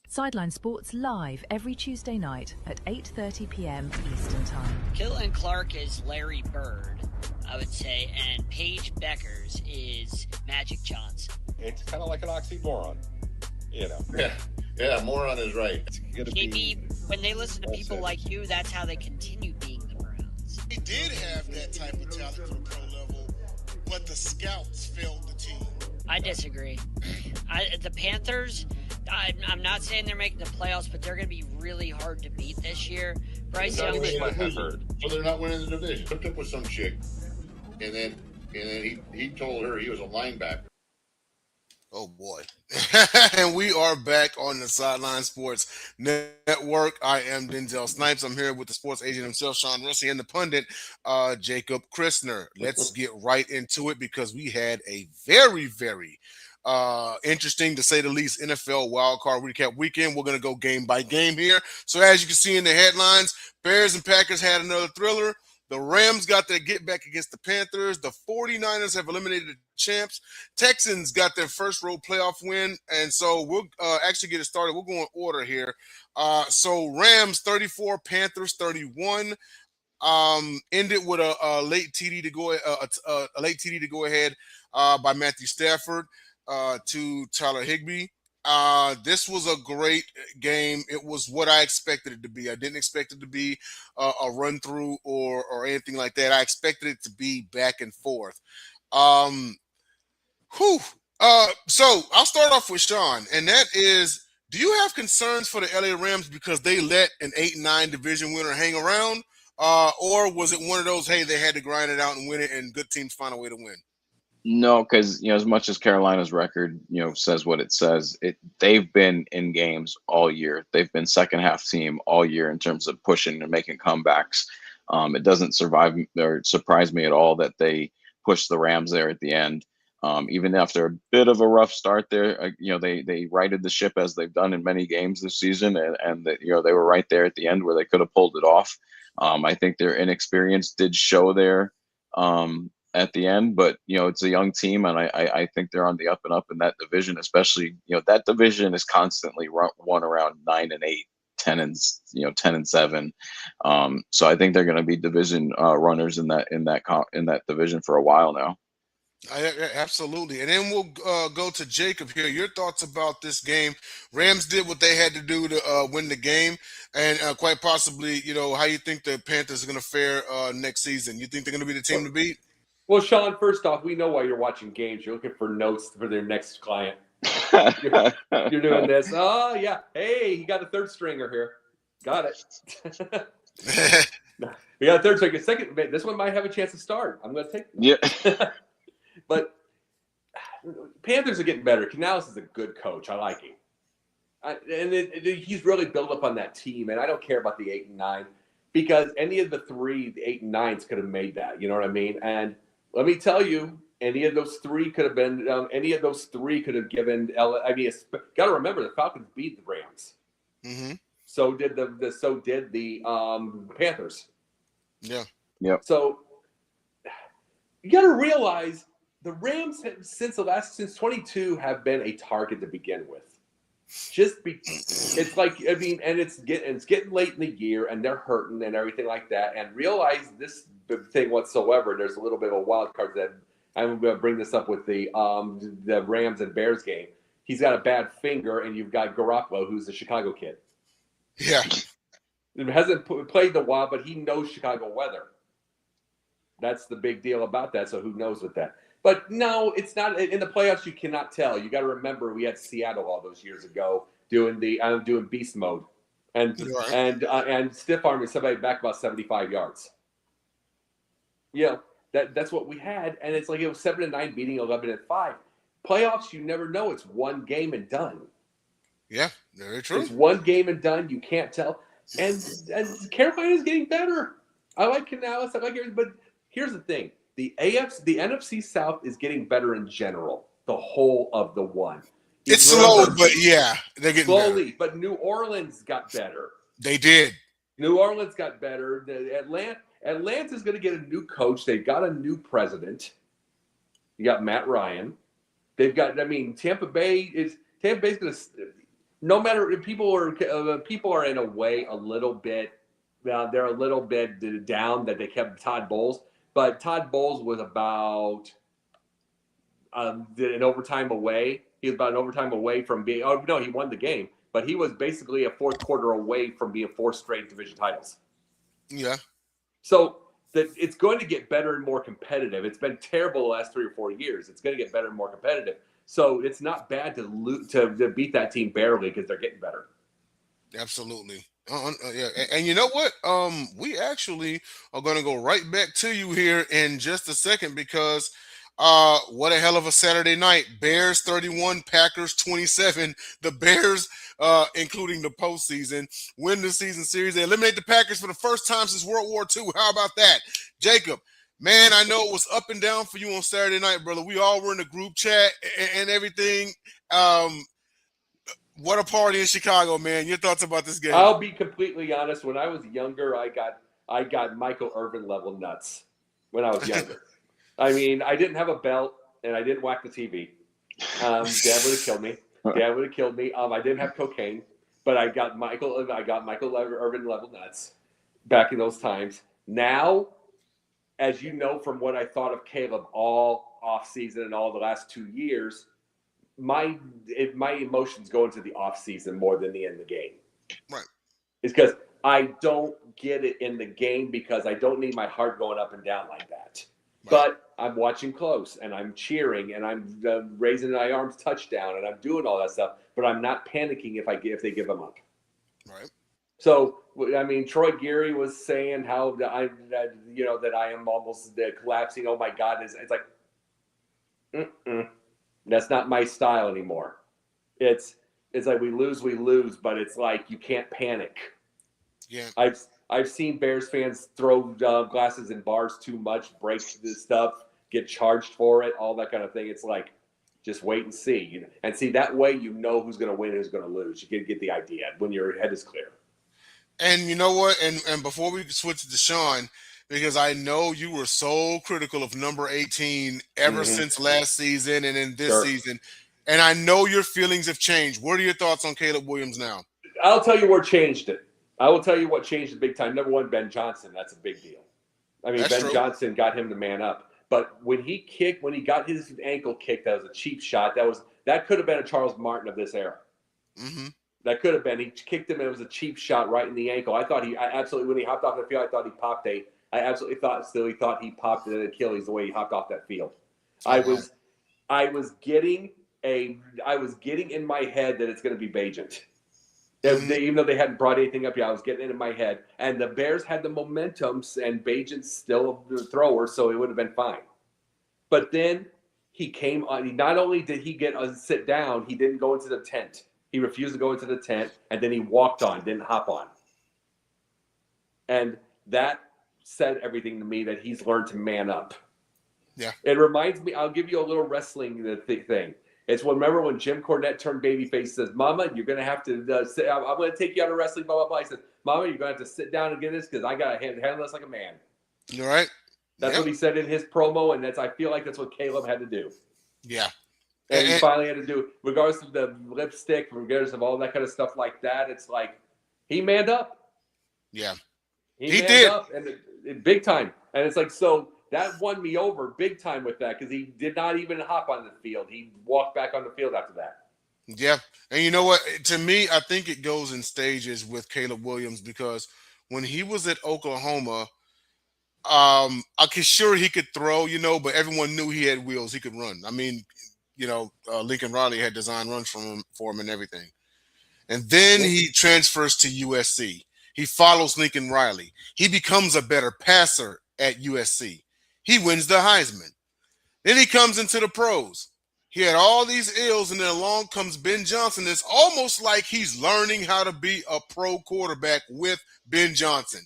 Sideline Sports live every Tuesday night at 8:30 p.m. Eastern Time. Caitlin Clark is Larry Bird, I would say, and Paige Beckers is Magic Johnson. It's kind of like an oxymoron, Yeah, moron is right. Maybe when they listen to people like you, that's how they continue being the Browns. They did have that type of talent for the pro level, but the scouts failed the team. I disagree. The Panthers, I'm not saying they're making the playoffs, but they're going to be really hard to beat this year. Bryce Young, so they're not winning the division. Hooked up with some chick, and then he told her he was a linebacker. Oh boy. And we are back on the Sideline Sports Network. I am Denzel Snipes. I'm here with the sports agent himself, Sean Russi, and the pundit, Jacob Christner. Let's get right into it, because we had a very, very interesting, to say the least, NFL wildcard recap weekend. We're going to go game by game here. So as you can see in the headlines, Bears and Packers had another thriller. The Rams got their get back against the Panthers. The 49ers have eliminated the champs. Texans got their first road playoff win. And so we'll actually get it started. We'll go in order here. So Rams 34, Panthers 31. Ended with a late TD to go a late TD to go ahead by Matthew Stafford to Tyler Higbee. This was a great game. It was what I expected it to be. I didn't expect it to be a run through or anything like that. I expected it to be back and forth. Whew. So I'll start off with Sean, and that is, do you have concerns for the LA Rams because they let an 8-9 division winner hang around? Or was it one of those, hey, they had to grind it out and win it, and good teams find a way to win? No, because as much as Carolina's record, says what it says, they've been in games all year. They've been second half team all year in terms of pushing and making comebacks. It doesn't surprise me at all that they pushed the Rams there at the end. Even after a bit of a rough start there, they righted the ship as they've done in many games this season, and they were right there at the end where they could have pulled it off. I think their inexperience did show there. At the end, but it's a young team, and I think they're on the up and up in that division. Especially, that division is constantly won around 9-8, 10-7. So I think they're going to be division runners in that division for a while now. Absolutely. And then we'll go to Jacob here. Your thoughts about this game? Rams did what they had to do to win the game, and quite possibly, how you think the Panthers are going to fare next season. You think they're going to be the team to beat? Well, Sean, first off, we know why you're watching games. You're looking for notes for their next client. You're doing this. Oh, yeah. Hey, he got a third stringer here. Got it. We got a third stringer. Second, this one might have a chance to start. I'm going to take it. Yeah. But Panthers are getting better. Canales is a good coach. I like him. He's really built up on that team. And I don't care about the 8 and 9 because any of the 8 and 9s could have made that. You know what I mean? And let me tell you, any of those three could have been. Any of those three could have given. Got to remember the Falcons beat the Rams. Mm-hmm. So did the Panthers. Yeah. Yep. So you got to realize the Rams since 22 have been a target to begin with. It's like, I mean, and it's getting late in the year, and they're hurting and everything like that. And realize this thing whatsoever. There's a little bit of a wild card that I'm going to bring this up with the Rams and Bears game. He's got a bad finger, and you've got Garoppolo, who's a Chicago kid. Yeah, He hasn't played in a while, but he knows Chicago weather. That's the big deal about that. So who knows with that? But no, it's not in the playoffs. You cannot tell. You got to remember we had Seattle all those years ago doing beast mode and stiff arming somebody back about 75 yards. Yeah, that's what we had, and it's like it was 7-9 beating 11-5. Playoffs, you never know. It's one game and done. Yeah, very true. It's one game and done. You can't tell. And Carolina's getting better. I like Canales. I like everything, but here's the thing. The NFC South is getting better in general. The whole of the one. It's slow, but yeah, they're getting slowly. better. But New Orleans got better. They did. New Orleans got better. Atlanta's going to get a new coach. They've got a new president. You got Matt Ryan. They've got. I mean, Tampa Bay's going to. No matter if people are in a way a little bit. They're a little bit down that they kept Todd Bowles. But Todd Bowles was about an overtime away. He was about an overtime away from being. Oh no, he won the game, but he was basically a fourth quarter away from being 4 straight division titles. Yeah. So it's going to get better and more competitive. It's been terrible the last 3 or 4 years. It's going to get better and more competitive. So it's not bad to beat that team barely because they're getting better. Absolutely. Yeah, and you know what? We actually are going to go right back to you here in just a second because what a hell of a Saturday night. Bears 31, Packers 27. The Bears, including the postseason, win the season series. They eliminate the Packers for the first time since World War II. How about that? Jacob, man, I know it was up and down for you on Saturday night, brother. We all were in the group chat and everything. What a party in Chicago, man. Your thoughts about this game? I'll be completely honest. When I was younger, I got Michael Irvin level nuts when I was younger. I mean, I didn't have a belt and I didn't whack the TV. Dad would have killed me. I didn't have cocaine, but I got Michael Irvin level nuts back in those times. Now, as you know from what I thought of Caleb all off season and all the last 2 years, my emotions go into the off season more than in the game. Right. It's because I don't get it in the game because I don't need my heart going up and down like that. But I'm watching close, and I'm cheering, and I'm raising my arms touchdown, and I'm doing all that stuff. But I'm not panicking if they give them up. Right. So I mean, Troy Geary was saying how that I am almost collapsing. Oh my God! It's like, that's not my style anymore. It's like we lose, but it's like you can't panic. Yeah. I've seen Bears fans throw glasses in bars too much, break this stuff, get charged for it, all that kind of thing. It's like, just wait and see. And see, that way you know who's going to win and who's going to lose. You get the idea when your head is clear. And you know what? And before we switch to Sean, because I know you were so critical of number 18 ever since last season and in this season, and I know your feelings have changed. What are your thoughts on Caleb Williams now? I'll tell you what changed it. I will tell you what changed it big time. Number one, Ben Johnson. That's a big deal. I mean, That's Ben true. Johnson got him to man up. But when he got his ankle kicked, that was a cheap shot. That could have been a Charles Martin of this era. Mm-hmm. That could have been. He kicked him, and it was a cheap shot right in the ankle. I absolutely, when he hopped off the field, I thought he popped I absolutely thought he popped an Achilles the way he hopped off that field. I was getting in my head that it's going to be Bajent. Even though they hadn't brought anything up yet, I was getting it in my head. And the Bears had the momentum, and Bajent's still the thrower, so it would have been fine. But then he came on. Not only did he get a sit down, he didn't go into the tent. He refused to go into the tent, and then he walked on, didn't hop on. And that said everything to me that he's learned to man up. Yeah. It reminds me, I'll give you a little wrestling thing. It's remember when Jim Cornette turned babyface, says, Mama, you're going to have to sit. I'm going to take you out of wrestling, blah, blah, blah. He says, Mama, you're going to have to sit down and get this because I got to handle this like a man. You're right. That's what he said in his promo, and I feel like that's what Caleb had to do. Yeah. And he finally had to do, regardless of the lipstick, regardless of all that kind of stuff like that, it's like he manned up. Yeah. He did. Up and big time. And it's like, so that won me over big time with that because he did not even hop on the field. He walked back on the field after that. Yeah. And you know what? To me, I think it goes in stages with Caleb Williams because when he was at Oklahoma, I was sure he could throw, but everyone knew he had wheels. He could run. I mean, Lincoln Riley had designed runs for him and everything. And then he transfers to USC. He follows Lincoln Riley. He becomes a better passer at USC. He wins the Heisman. Then he comes into the pros. He had all these ills, and then along comes Ben Johnson. It's almost like he's learning how to be a pro quarterback with Ben Johnson.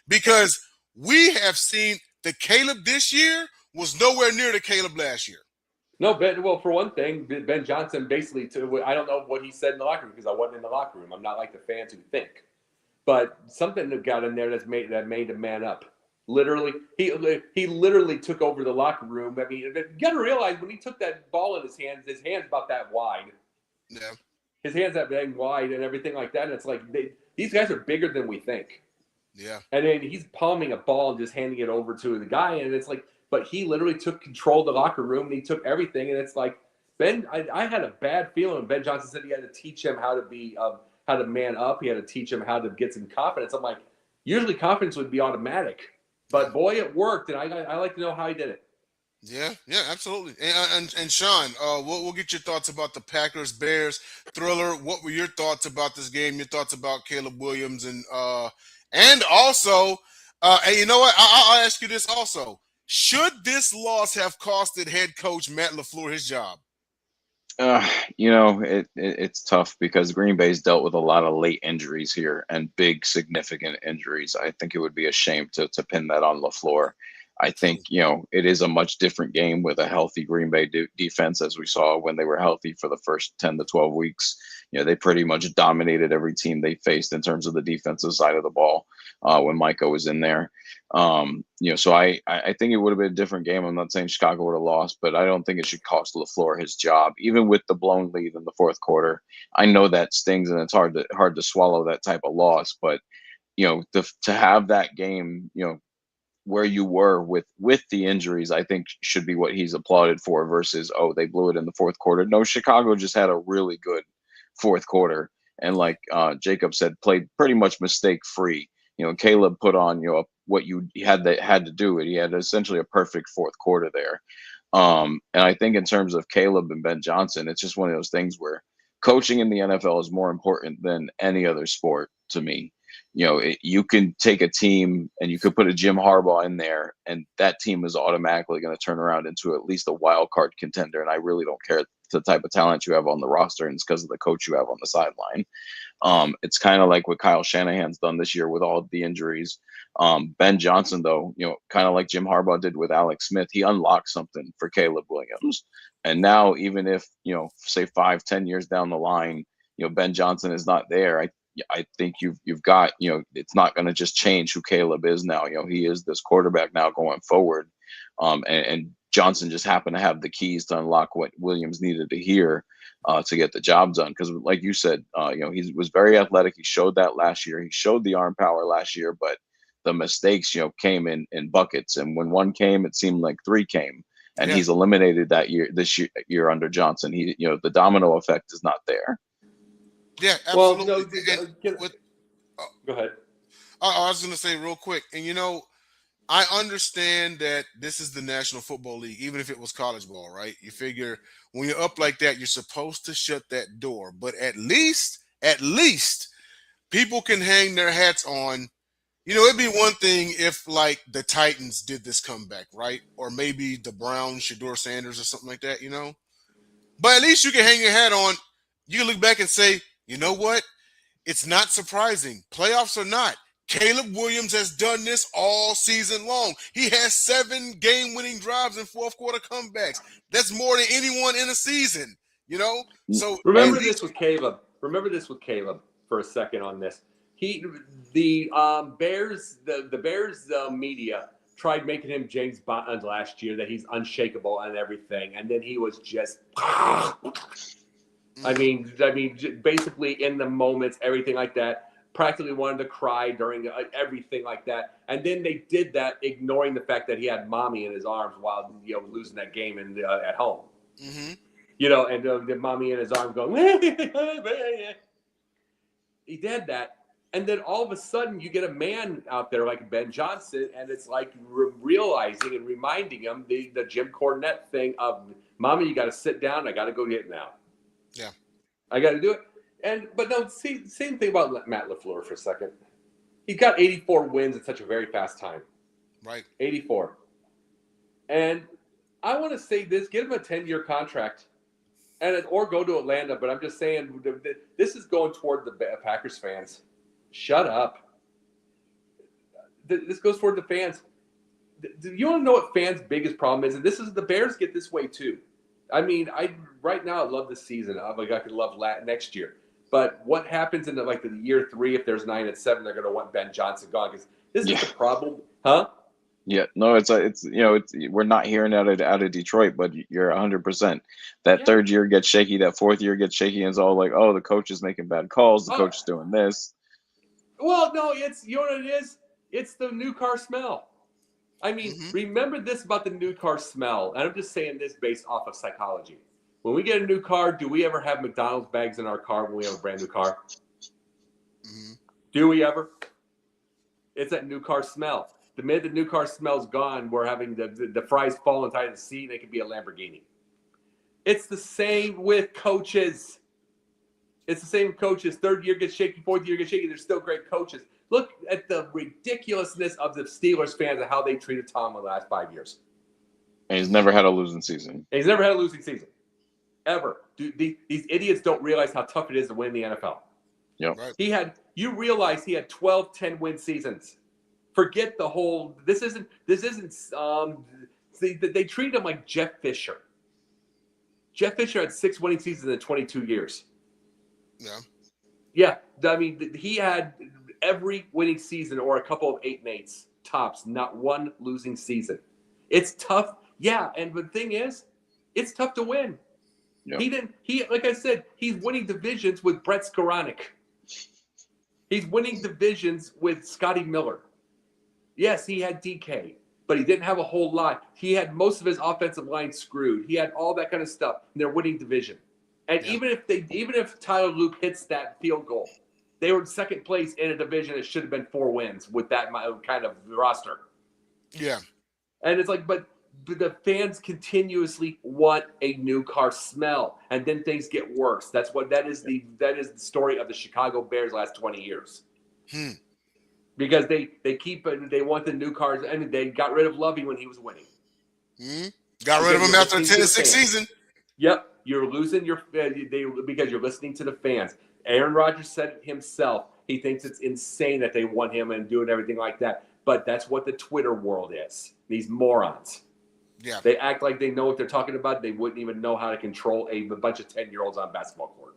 Because we have seen the Caleb this year was nowhere near the Caleb last year. No, well, for one thing, Ben Johnson basically, I don't know what he said in the locker room because I wasn't in the locker room. I'm not like the fans who think. But something that got in there that made him man up. Literally, he literally took over the locker room. I mean, you got to realize when he took that ball in his hands about that wide. Yeah. His hands that big wide and everything like that. And it's like these guys are bigger than we think. Yeah. And then he's palming a ball and just handing it over to the guy. And it's like, but he literally took control of the locker room and he took everything. And it's like, Ben, I had a bad feeling. Ben Johnson said he had to teach him how to be, how to man up. He had to teach him how to get some confidence. I'm like, usually confidence would be automatic. But boy, it worked, and I like to know how he did it. Yeah, absolutely. And Sean, we'll get your thoughts about the Packers-Bears thriller. What were your thoughts about this game? Your thoughts about Caleb Williams, and also, and you know what? I'll ask you this also: should this loss have costed head coach Matt LaFleur his job? It's tough because Green Bay's dealt with a lot of late injuries here and big significant injuries. I think it would be a shame to pin that on LaFleur. I think, it is a much different game with a healthy Green Bay defense, as we saw when they were healthy for the first 10 to 12 weeks. They pretty much dominated every team they faced in terms of the defensive side of the ball when Micah was in there. So I think it would have been a different game. I'm not saying Chicago would have lost, but I don't think it should cost LaFleur his job, even with the blown lead in the fourth quarter. I know that stings and it's hard to swallow that type of loss, but to have that game, where you were with the injuries, I think should be what he's applauded for versus, they blew it in the fourth quarter. No, Chicago just had a really good fourth quarter. And like Jacob said, played pretty much mistake free. Caleb put on, what you had to do it. He had essentially a perfect fourth quarter there. And I think in terms of Caleb and Ben Johnson, it's just one of those things where coaching in the NFL is more important than any other sport to me. You can take a team and you could put a Jim Harbaugh in there, and that team is automatically going to turn around into at least a wild card contender. And I really don't care the type of talent you have on the roster, and it's because of the coach you have on the sideline. It's kind of like what Kyle Shanahan's done this year with all the injuries. Ben Johnson, though, kind of like Jim Harbaugh did with Alex Smith, he unlocked something for Caleb Williams. And now, even if, say 5-10 years down the line, Ben Johnson is not there, I think you've got, it's not going to just change who Caleb is now. He is this quarterback now going forward. And Johnson just happened to have the keys to unlock what Williams needed to hear to get the job done. Because like you said, he was very athletic. He showed that last year. He showed the arm power last year, but the mistakes, came in buckets. And when one came, it seemed like three came. And he's eliminated that this year under Johnson. The domino effect is not there. Yeah, absolutely. Well, go ahead. I was going to say real quick, and I understand that this is the National Football League, even if it was college ball, right? You figure when you're up like that, you're supposed to shut that door. But at least people can hang their hats on. It'd be one thing if like the Titans did this comeback, right? Or maybe the Browns, Shedeur Sanders or something like that, But at least you can hang your hat on. You can look back and say, you know what? It's not surprising. Playoffs or not, Caleb Williams has done this all season long. He has 7 game-winning drives and fourth quarter comebacks. That's more than anyone in a season, So remember this with Caleb. Remember this with Caleb for a second on this. The Bears media tried making him James Bond last year, that he's unshakable and everything, and then he was just. I mean, basically in the moments, everything like that, practically wanted to cry during everything like that. And then they did that, ignoring the fact that he had mommy in his arms while, losing that game at home. Mm-hmm. And the mommy in his arms going, he did that. And then all of a sudden you get a man out there like Ben Johnson, and it's like realizing and reminding him the Jim Cornette thing of, mommy, you got to sit down. I got to go get it now. Yeah, I got to do it. But no, see, same thing about Matt LaFleur for a second. He got 84 wins in such a very fast time. Right. 84. And I want to say this, get him a 10-year contract or go to Atlanta. But I'm just saying, this is going toward the Packers fans. Shut up. This goes toward the fans. Do you want to know what fans' biggest problem is? And the Bears get this way too. I mean, right now I love this season. I could love next year. But what happens in the year 3 if there's 9-7? They're going to want Ben Johnson gone because this is the problem, huh? Yeah, no, it's we're not hearing out of Detroit, but you're 100%. That third year gets shaky, that fourth year gets shaky, and it's all like, oh, the coach is making bad calls, the coach is doing this. Well, no, it's what it is. It's the new car smell. I mean, remember this about the new car smell, and I'm just saying this based off of psychology. When we get a new car, do we ever have McDonald's bags in our car when we have a brand new car? Mm-hmm. Do we ever? It's that new car smell. The minute the new car smell's gone, we're having the fries fall inside the seat, and it could be a Lamborghini. It's the same with coaches. It's the same with coaches. Third year gets shaky, fourth year gets shaky. They're still great coaches. Look at the ridiculousness of the Steelers fans and how they treated Tom in the last 5 years. And he's never had a losing season. Ever. These idiots don't realize how tough it is to win the NFL. Yep. Right. You realize he had 12 10-win seasons. Forget the whole. This isn't. They treated him like Jeff Fisher. Jeff Fisher had 6 winning seasons in 22 years. Yeah. Yeah. I mean, he had every winning season or a couple of 8-8s tops, not one losing season. It's tough. Yeah. And the thing is, it's tough to win. Yep. Like I said, he's winning divisions with Brett Skoranek. He's winning divisions with Scotty Miller. Yes, he had DK, but he didn't have a whole lot. He had most of his offensive line screwed. He had all that kind of stuff, and they're winning division. And even if Tyler Luke hits that field goal, They were in second place in a division that should have been 4 wins with that kind of roster. Yeah. And it's like, but the fans continuously want a new car smell, and then things get worse. That is the story of the Chicago Bears last 20 years. Because they want the new cars, and they got rid of Lovey when he was winning. Got rid of him after a 10-6 season. Yep, you're losing because you're listening to the fans. Aaron Rodgers said it himself. He thinks it's insane that they want him and doing everything like that. But that's what the Twitter world is. These morons. Yeah. They act like they know what they're talking about. They wouldn't even know how to control a bunch of 10-year-olds on a basketball court.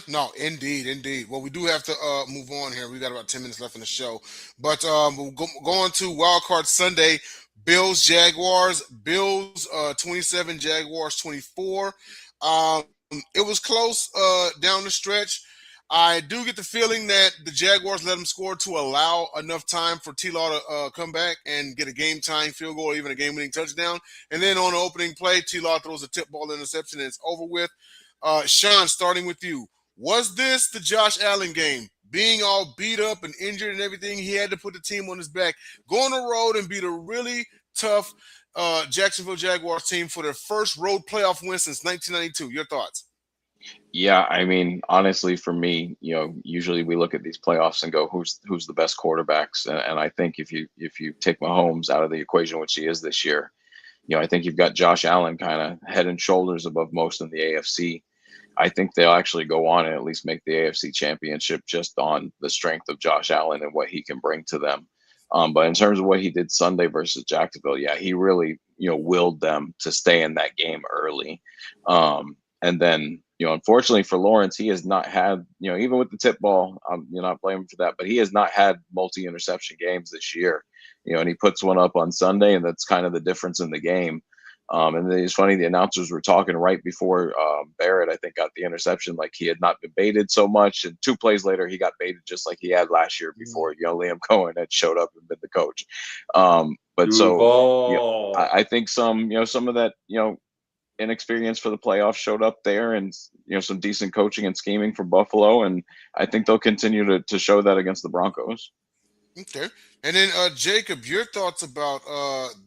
No, indeed. Well, we do have to move on here. We got about 10 minutes left in the show. But we'll go on to Wild Card Sunday. Bills, Jaguars. Bills 27, Jaguars 24. It was close down the stretch. I do get the feeling that the Jaguars let them score to allow enough time for T-Law to come back and get a game-tying field goal or even a game-winning touchdown. And then on the opening play, T-Law throws a tip ball interception and it's over with. Sean, starting with you. Was this the Josh Allen game? Being all beat up and injured and everything, he had to put the team on his back. Go on the road and beat a really tough Jacksonville Jaguars team for their first road playoff win since 1992. Your thoughts? Yeah, I mean, honestly, for me, usually we look at these playoffs and go, who's the best quarterbacks? And I think if you take Mahomes out of the equation, which he is this year, I think you've got Josh Allen kind of head and shoulders above most in the AFC. I think they'll actually go on and at least make the AFC Championship just on the strength of Josh Allen and what he can bring to them. But in terms of what he did Sunday versus Jacksonville, yeah, he really, willed them to stay in that game early. And then, unfortunately for Lawrence, he has not had, even with the tip ball, you're not blaming him for that, but he has not had multi-interception games this year. And he puts one up on Sunday, and that's kind of the difference in the game. And it's funny, the announcers were talking right before Barrett, I think, got the interception, like he had not been baited so much. And 2 plays later, he got baited just like he had last year before, Liam Cohen had showed up and been the coach. I think some of that, inexperience for the playoffs showed up there, and some decent coaching and scheming for Buffalo, and I think they'll continue to show that against the Broncos. Okay. And then Jacob, your thoughts about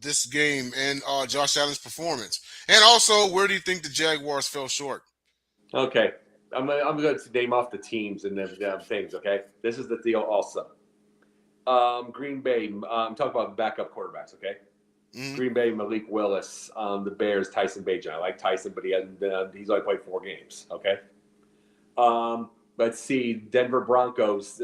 this game and Josh Allen's performance, and also where do you think the Jaguars fell short? Okay, I'm going to name off the teams and the things. Okay, this is the deal. Also, Green Bay. I'm talking about backup quarterbacks. Okay. Green Bay, Malik Willis. The Bears, Tyson Bagent. I like Tyson, but he's only played 4 games. Okay. Let's see, Denver Broncos.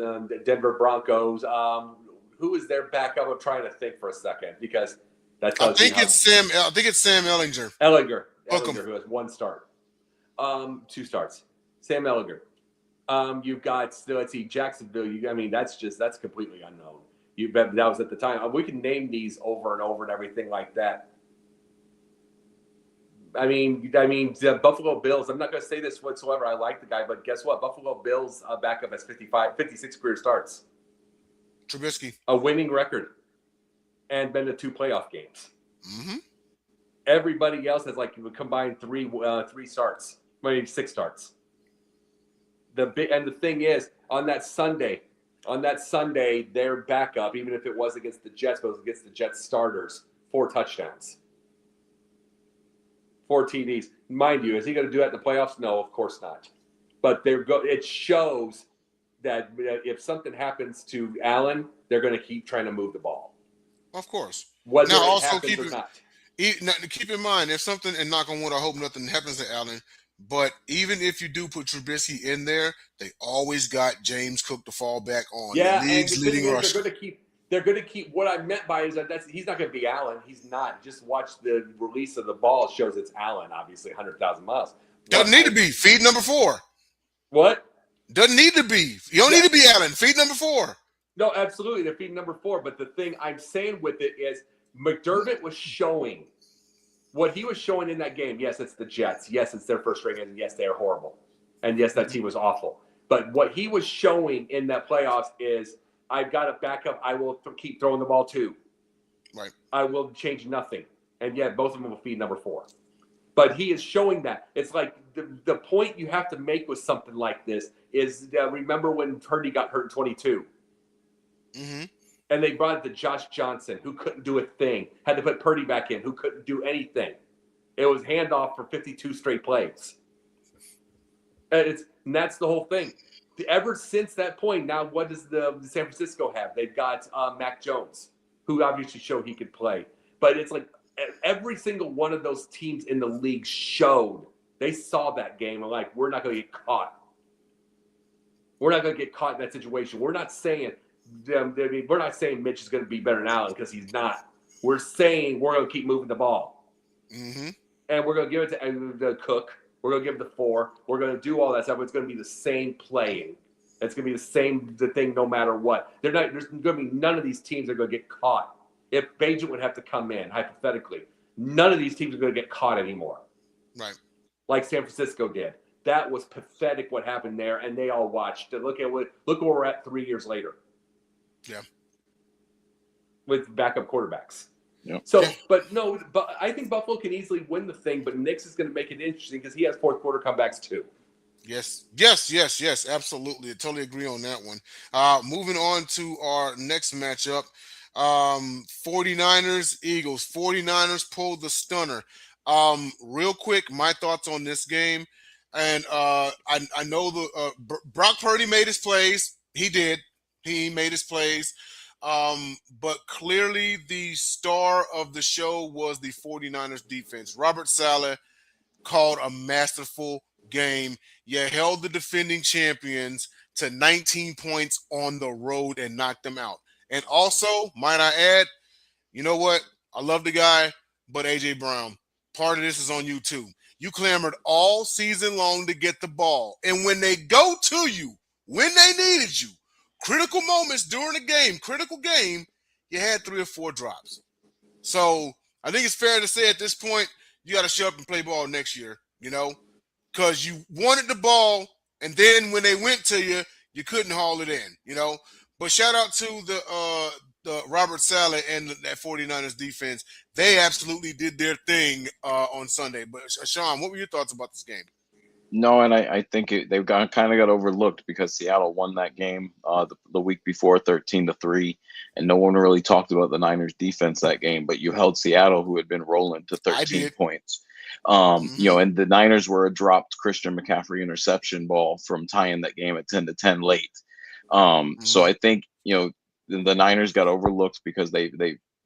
Who is their backup? I'm trying to think for a second because that tells I think it's Sam Ehlinger. Ehlinger, who has 1 start, 2 starts. Sam Ehlinger. You've got let's see, Jacksonville. That's completely unknown. You bet that was at the time. We can name these over and over and everything like that. I mean, the Buffalo Bills. I'm not going to say this whatsoever. I like the guy, but guess what? Buffalo Bills backup has 56 career starts. Trubisky, a winning record, and been to 2 playoff games. Mm-hmm. Everybody else has combined 3 starts, maybe 6 starts. The thing is, on that Sunday, their backup, even if it was against the Jets, but it was against the Jets starters, 4 touchdowns. 4 TDs. Mind you, is he going to do that in the playoffs? No, of course not. But it shows that if something happens to Allen, they're going to keep trying to move the ball. Of course. Whether now, it also happens or not. Keep in mind, if something, and knock on wood, I hope nothing happens to Allen, but even if you do put Trubisky in there, they always got James Cook to fall back on. Yeah, the league's and leading rusher. They're going to keep. What I meant by is that he's not going to be Allen. He's not. Just watch the release of the ball. It shows it's Allen. Obviously, 100,000 miles. Doesn't need to be feed number 4. What? Doesn't need to be. You don't need to be Allen. Feed number 4. No, absolutely. They're feeding number 4. But the thing I'm saying with it is McDermott was showing what he was showing in that game. Yes, it's the Jets. Yes, it's their first ring. And yes, they're horrible. And yes, that team was awful. But what he was showing in that playoffs is I've got a backup. I will keep throwing the ball too. Right. I will change nothing. And yeah, both of them will feed number 4. But he is showing that. It's like the point you have to make with something like this is remember when Purdy got hurt in 22? Mm-hmm. And they brought it to Josh Johnson, who couldn't do a thing. Had to put Purdy back in, who couldn't do anything. It was handoff for 52 straight plays. And that's the whole thing. Ever since that point, now what does the San Francisco have? They've got Mac Jones, who obviously showed he could play. But it's like every single one of those teams in the league showed. They saw that game and like, we're not going to get caught. We're not going to get caught in that situation. We're not saying Mitch is going to be better than Allen because he's not. We're saying we're going to keep moving the ball. Mm-hmm. And we're going to give it to the Cook. We're going to give it the 4. We're going to do all that stuff. It's going to be the same playing. It's going to be the thing no matter what. There's going to be none of these teams are going to get caught. If Bajent would have to come in, hypothetically, none of these teams are going to get caught anymore. Right. Like San Francisco did. That was pathetic what happened there, and they all watched it. Look where we're at 3 years later. Yeah. With backup quarterbacks. Yep. So, but I think Buffalo can easily win the thing, but Nick's is going to make it interesting because he has fourth quarter comebacks too. Yes, absolutely. I totally agree on that one. Moving on to our next matchup, 49ers, Eagles. 49ers pulled the stunner. Real quick, my thoughts on this game. And I know Brock Purdy made his plays. He did. He made his plays. But clearly the star of the show was the 49ers defense. Robert Saleh called a masterful game. You held the defending champions to 19 points on the road and knocked them out. And also, might I add, you know what? I love the guy, but A.J. Brown, part of this is on you too. You clamored all season long to get the ball. And when they go to you, when they needed you, critical moments during the game, you had 3 or 4 drops. So I think it's fair to say at this point, you got to show up and play ball next year, because you wanted the ball, and then when they went to you, you couldn't haul it in, But shout out to the Robert Saleh and that 49ers defense. They absolutely did their thing on Sunday. But Sean, what were your thoughts about this game? No, and I think they've kind of got overlooked because Seattle won that game the week before 13-3, and no one really talked about the Niners defense that game. But you held Seattle, who had been rolling, to 13 points. And the Niners were a dropped Christian McCaffrey interception ball from tying that game at 10-10 late. So I think the Niners got overlooked because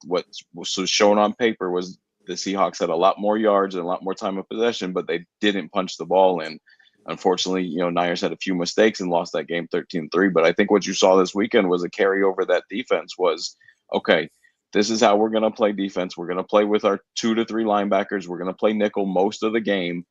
what was shown on paper was the Seahawks had a lot more yards and a lot more time of possession, but they didn't punch the ball in. Unfortunately, Niners had a few mistakes and lost that game 13-3. But I think what you saw this weekend was a carryover. That defense was, okay, this is how we're going to play defense. We're going to play with our 2 to 3 linebackers. We're going to play nickel most of the game,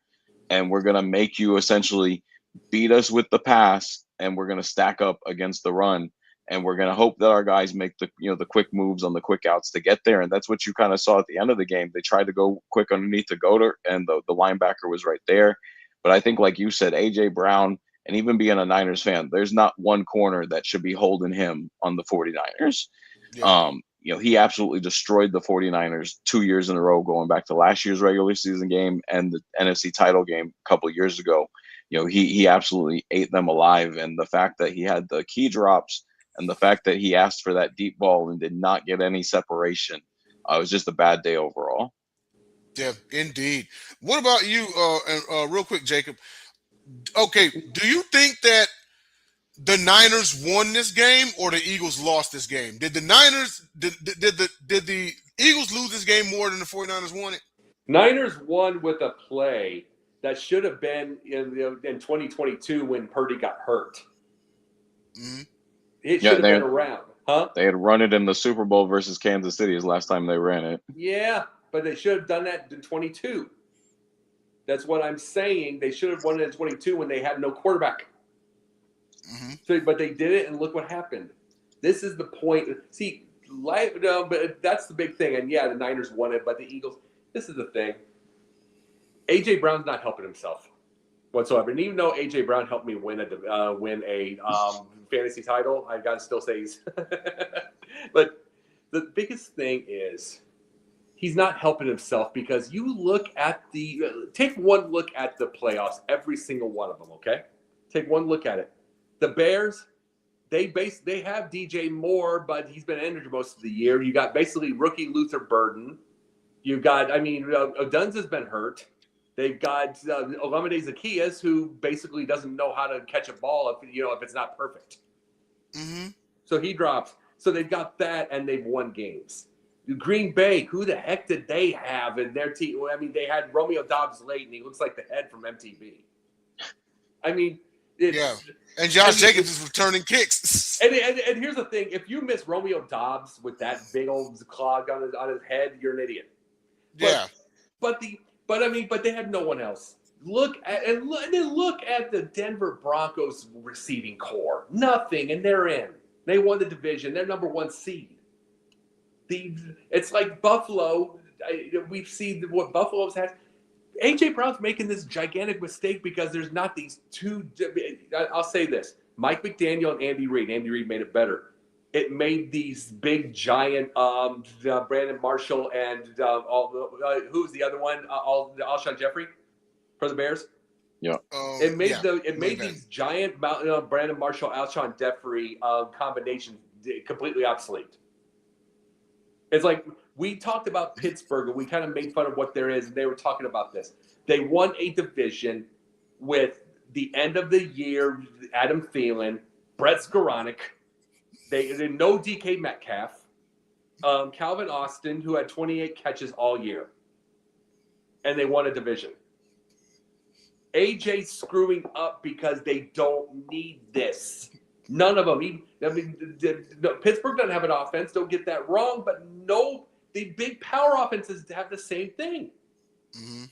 and we're going to make you essentially beat us with the pass, and we're going to stack up against the run. And we're going to hope that our guys make the quick moves on the quick outs to get there. And that's what you kind of saw at the end of the game. They tried to go quick underneath the Goater, and the linebacker was right there. But I think, like you said, A.J. Brown, and even being a Niners fan, there's not one corner that should be holding him on the 49ers. Yeah. He absolutely destroyed the 49ers 2 years in a row, going back to last year's regular season game and the NFC title game a couple of years ago. He absolutely ate them alive. And the fact that he had the key drops, and the fact that he asked for that deep ball and did not get any separation, it was just a bad day overall. Yeah, indeed. What about you, real quick, Jacob? Okay, do you think that the Niners won this game or the Eagles lost this game? Did the Eagles lose this game more than the 49ers won it? Niners won with a play that should have been in 2022 when Purdy got hurt. Mm-hmm. It should have been around, huh? They had run it in the Super Bowl versus Kansas City last time they ran it. Yeah, but they should have done that in 22. That's what I'm saying. They should have won it in 22 when they had no quarterback. Mm-hmm. So, but they did it, and look what happened. This is the point. See, but that's the big thing. And yeah, the Niners won it, but the Eagles. This is the thing. A.J. Brown's not helping himself whatsoever. And even though A.J. Brown helped me win a fantasy title, I gotta still say he's. But the biggest thing is he's not helping himself, because you look at take one look at the playoffs, every single one of them, okay? Take one look at it. The Bears, they have DJ Moore, but he's been injured most of the year. You got basically rookie Luther Burden. You've got, Odunze been hurt. They've got Olamide Zaccheaus, who basically doesn't know how to catch a ball if it's not perfect. Mm-hmm. So he drops. So they've got that, and they've won games. Green Bay, who the heck did they have in their team? I mean, they had Romeo Dobbs late, and he looks like the head from MTV. I mean, and Josh Jacobs is returning kicks. And here's the thing: if you miss Romeo Dobbs with that big old clog on his head, you're an idiot. But they had no one else. Look at the Denver Broncos receiving core. Nothing, and they're in. They won the division. They're number 1 seed. It's like Buffalo. We've seen what Buffalo's had. A.J. Brown's making this gigantic mistake because there's not these two. I'll say this: Mike McDaniel and Andy Reid. Andy Reid made it better. It made these big, giant Brandon Marshall and who's the other one? Alshon Jeffrey for the Bears. Yeah. It made these giant Brandon Marshall, Alshon Jeffrey combinations completely obsolete. It's like we talked about Pittsburgh, and we kind of made fun of what there is, and they were talking about this. They won a division with the end of the year, Adam Thielen, Brett Skoranek. They did no DK Metcalf, Calvin Austin, who had 28 catches all year, and they won a division. AJ screwing up because they don't need this. None of them. Pittsburgh doesn't have an offense. Don't get that wrong. But no, the big power offenses have the same thing. Mm-hmm.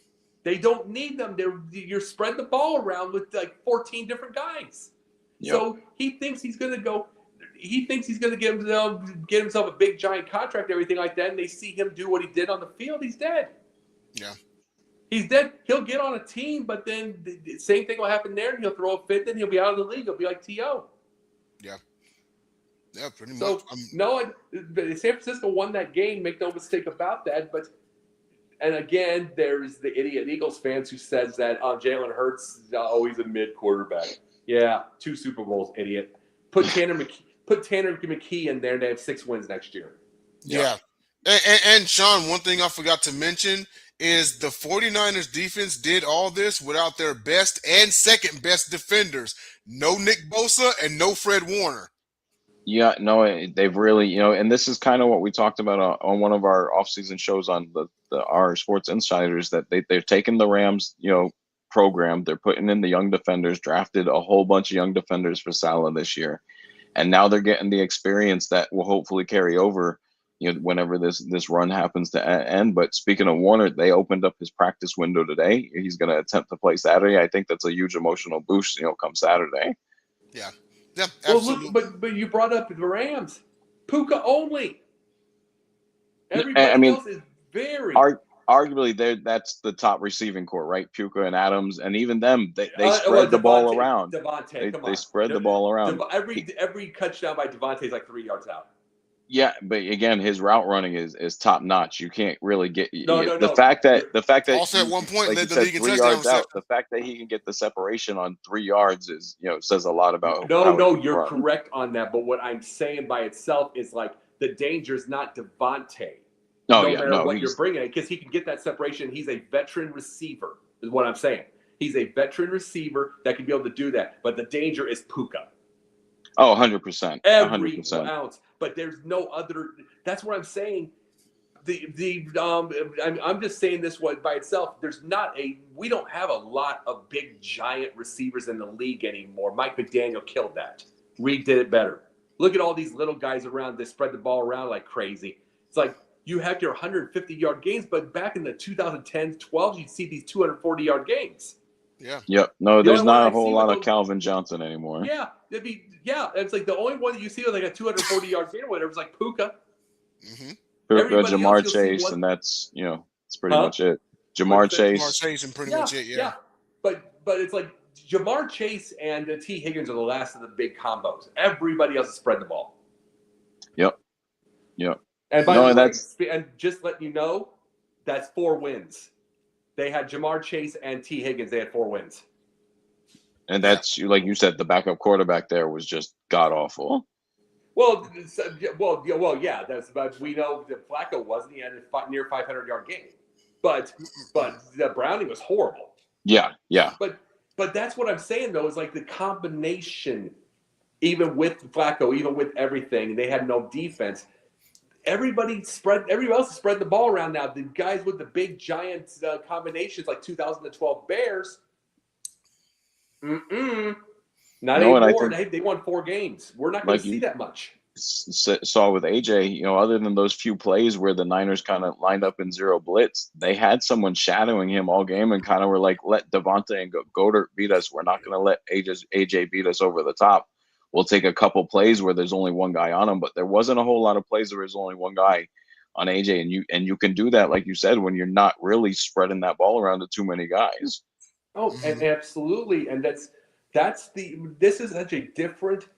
They don't need them. You're spread the ball around with like 14 different guys. Yep. So he thinks he's going to go. He thinks he's going to get himself a big giant contract, everything like that. And they see him do what he did on the field. He's dead. Yeah. He's dead. He'll get on a team, but then the same thing will happen there. He'll throw a fit, then he'll be out of the league. He'll be like T.O. Yeah. Yeah, pretty much. So, San Francisco won that game. Make no mistake about that. And again, there's the idiot Eagles fans who says that Jalen Hurts is always a mid quarterback. Yeah, 2 Super Bowls, idiot. Put Tanner McKee in there, and they have 6 wins next year. Yeah. And Sean, one thing I forgot to mention is the 49ers defense did all this without their best and second best defenders. No Nick Bosa and no Fred Warner. Yeah, no, they've really, and this is kind of what we talked about on one of our off-season shows on our Sports Insiders, that they've taken the Rams, program. They're putting in the young defenders, drafted a whole bunch of young defenders for Salah this year. And now they're getting the experience that will hopefully carry over, whenever this run happens to end. But speaking of Warner, they opened up his practice window today. He's going to attempt to play Saturday. I think that's a huge emotional boost, come Saturday. Yeah. Yeah, absolutely. Well, look, but you brought up the Rams. Puka only. Everybody else is very. Arguably, that's the top receiving core, right? Puka and Adams, and even them, they spread the ball around. They spread the ball around. Every touchdown by Devontae is like 3 yards out. Yeah, but again, his route running is top notch. You can't really get the fact that also at one point led the league in 3 yards out. The fact that he can get the separation on 3 yards is says a lot about. No, you're correct on that. But what I'm saying by itself is like the danger is not Devontae. No matter what you're bringing, because he can get that separation. He's a veteran receiver, is what I'm saying. He's a veteran receiver that can be able to do that. But the danger is Puka. Oh, 100%. Every ounce. But there's no other. That's what I'm saying. I'm just saying this one by itself. We don't have a lot of big giant receivers in the league anymore. Mike McDaniel killed that. Reed did it better. Look at all these little guys around. They spread the ball around like crazy. It's like you have your 150-yard games, but back in the 2010s, 12s, you'd see these 240-yard games. Yeah. Yep. No, there's not a whole lot of Calvin Johnson anymore. Yeah. It's like the only one that you see with like a 240-yard game or whatever is like Puka. Mm-hmm. Puka, Jamar Chase, and that's pretty much it. Jamar Chase and pretty much it. Yeah. But it's like Jamar Chase and T. Higgins are the last of the big combos. Everybody else has spread the ball. Yep. And by the way, and just letting you know, That's 4 wins. They had Jamar Chase and T. Higgins. They had 4 wins. And that's, like you said, the backup quarterback there was just god-awful. Well, yeah. But we know that Flacco wasn't. He had a near 500-yard game. But the Browning was horrible. Yeah. But that's what I'm saying, though, is like the combination, even with Flacco, even with everything, they had no defense. Everybody else is spreading the ball around now. The guys with the big, giant combinations, like 2012 Bears, not anymore. They won 4 games. We're not going to see that much. Saw with AJ, other than those few plays where the Niners kind of lined up in zero blitz, they had someone shadowing him all game and kind of were like, let Devontae and Goddard beat us. We're not going to let AJ beat us over the top. We'll take a couple plays where there's only one guy on him, but there wasn't a whole lot of plays where there's only one guy on AJ. And you can do that, like you said, when you're not really spreading that ball around to too many guys. Oh, and absolutely. And this is such a different.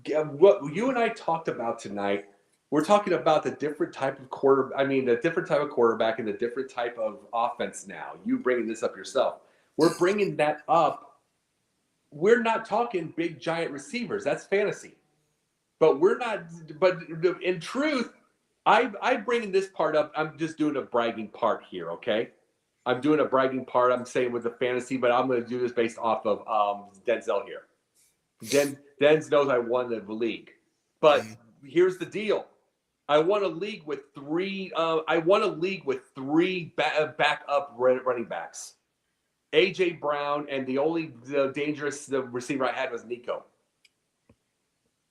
What you and I talked about tonight, we're talking about the different type of the different type of quarterback and the different type of offense now. You bringing this up yourself. We're bringing that up. We're not talking big, giant receivers. That's fantasy. But we're not. But in truth, I'm bringing this part up. I'm just doing a bragging part here, okay? I'm doing a bragging part. I'm saying with the fantasy, but I'm going to do this based off of Denzel here. Denz knows I won the league, but here's the deal: I won a league with 3. Backup running backs. AJ Brown, and the only dangerous receiver I had was Nico.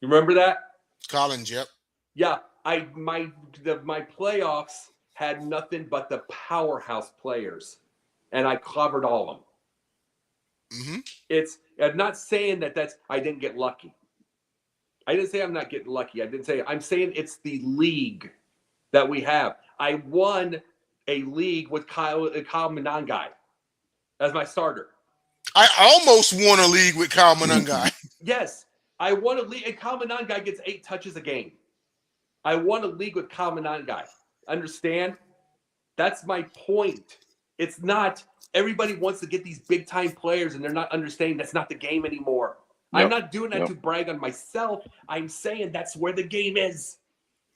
You remember that? Collins, yep. Yeah, my playoffs had nothing but the powerhouse players, and I covered all of them. I'm not saying I didn't get lucky. I didn't say I'm not getting lucky. I'm saying it's the league that we have. I won a league with Kyle Monangai as my starter. I almost won a league with Kyle Monangai. Yes, I won a league, and Kyle Monangai gets 8 touches a game. I won a league with Kyle Monangai. Understand? That's my point. It's not everybody wants to get these big-time players, and they're not understanding that's not the game anymore. Yep. I'm not doing that to brag on myself. I'm saying that's where the game is.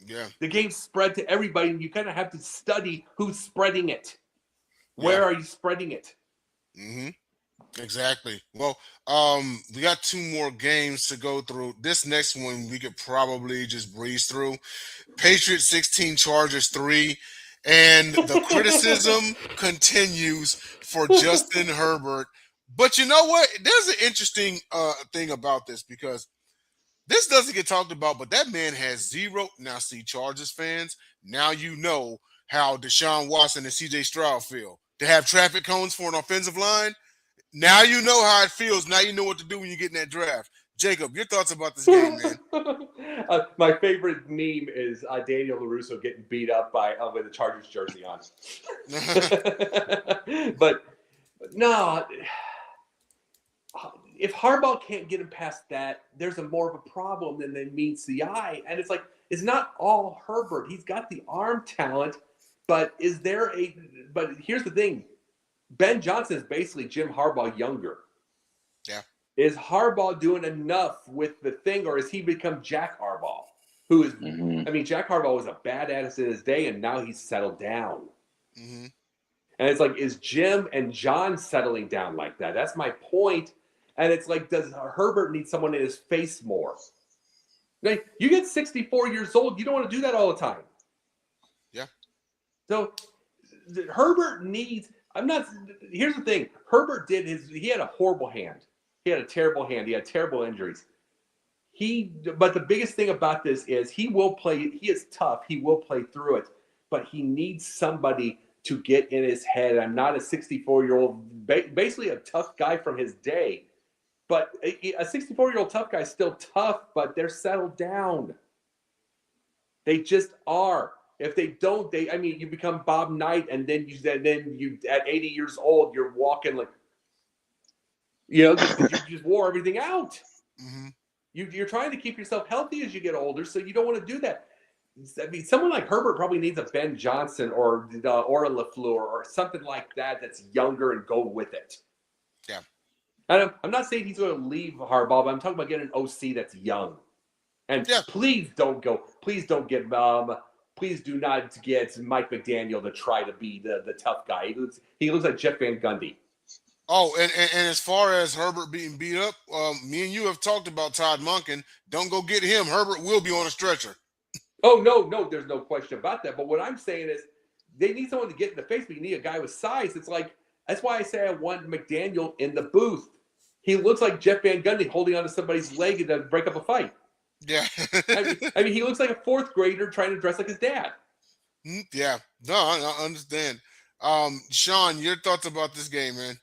Yeah. The game's spread to everybody, and you kind of have to study who's spreading it. Where are you spreading it? Exactly. Well, we got 2 more games to go through. This next one we could probably just breeze through. Patriots 16, Chargers 3. And the criticism continues for Justin Herbert. But you know what? There's an interesting thing about this, because this doesn't get talked about, but that man has 0. Now, see, Chargers fans, now you know how Deshaun Watson and C.J. Stroud feel. To have traffic cones for an offensive line, now you know how it feels. Now you know what to do when you get in that draft. Jacob, your thoughts about this game, man? My favorite meme is Daniel LaRusso getting beat up with a Chargers jersey on. But no, if Harbaugh can't get him past that, there's more of a problem than meets the eye. And it's not all Herbert. He's got the arm talent, but here's the thing. Ben Johnson is basically Jim Harbaugh younger. Yeah. Is Harbaugh doing enough with the thing, or has he become Jack Harbaugh? Who is, Jack Harbaugh was a badass in his day, and now he's settled down. And it's like, is Jim and John settling down like that? That's my point. And it's like, does Herbert need someone in his face more? Like, you get 64 years old, you don't want to do that all the time. Yeah. So Herbert needs. Here's the thing. Herbert he had a horrible hand. He had a terrible hand. He had terrible injuries. But the biggest thing about this is he will play. He is tough. He will play through it. But he needs somebody to get in his head. I'm not a 64-year-old, basically a tough guy from his day. But a 64-year-old tough guy is still tough, but they're settled down. They just are. If they don't, you become Bob Knight, and then you at 80 years old, you're walking like, you just wore everything out. You're trying to keep yourself healthy as you get older, so you don't want to do that. I mean, someone like Herbert probably needs a Ben Johnson or a LaFleur or something like that that's younger and go with it. Yeah. I'm not saying he's going to leave Harbaugh, but I'm talking about getting an OC that's young. And Yeah. please don't get please do not get Mike McDaniel to try to be the tough guy. He looks like Jeff Van Gundy. Oh, and as far as Herbert being beat up, me and you have talked about Todd Monken. Don't go get him. Herbert will be on a stretcher. Oh, no, there's no question about that. But what I'm saying is they need someone to get in the face, but you need a guy with size. It's like, that's why I say I want McDaniel in the booth. He looks like Jeff Van Gundy holding onto somebody's leg to break up a fight. Yeah. I mean, he looks like a fourth grader trying to dress like his dad. Yeah. No, I understand. Sean, your thoughts about this game, man?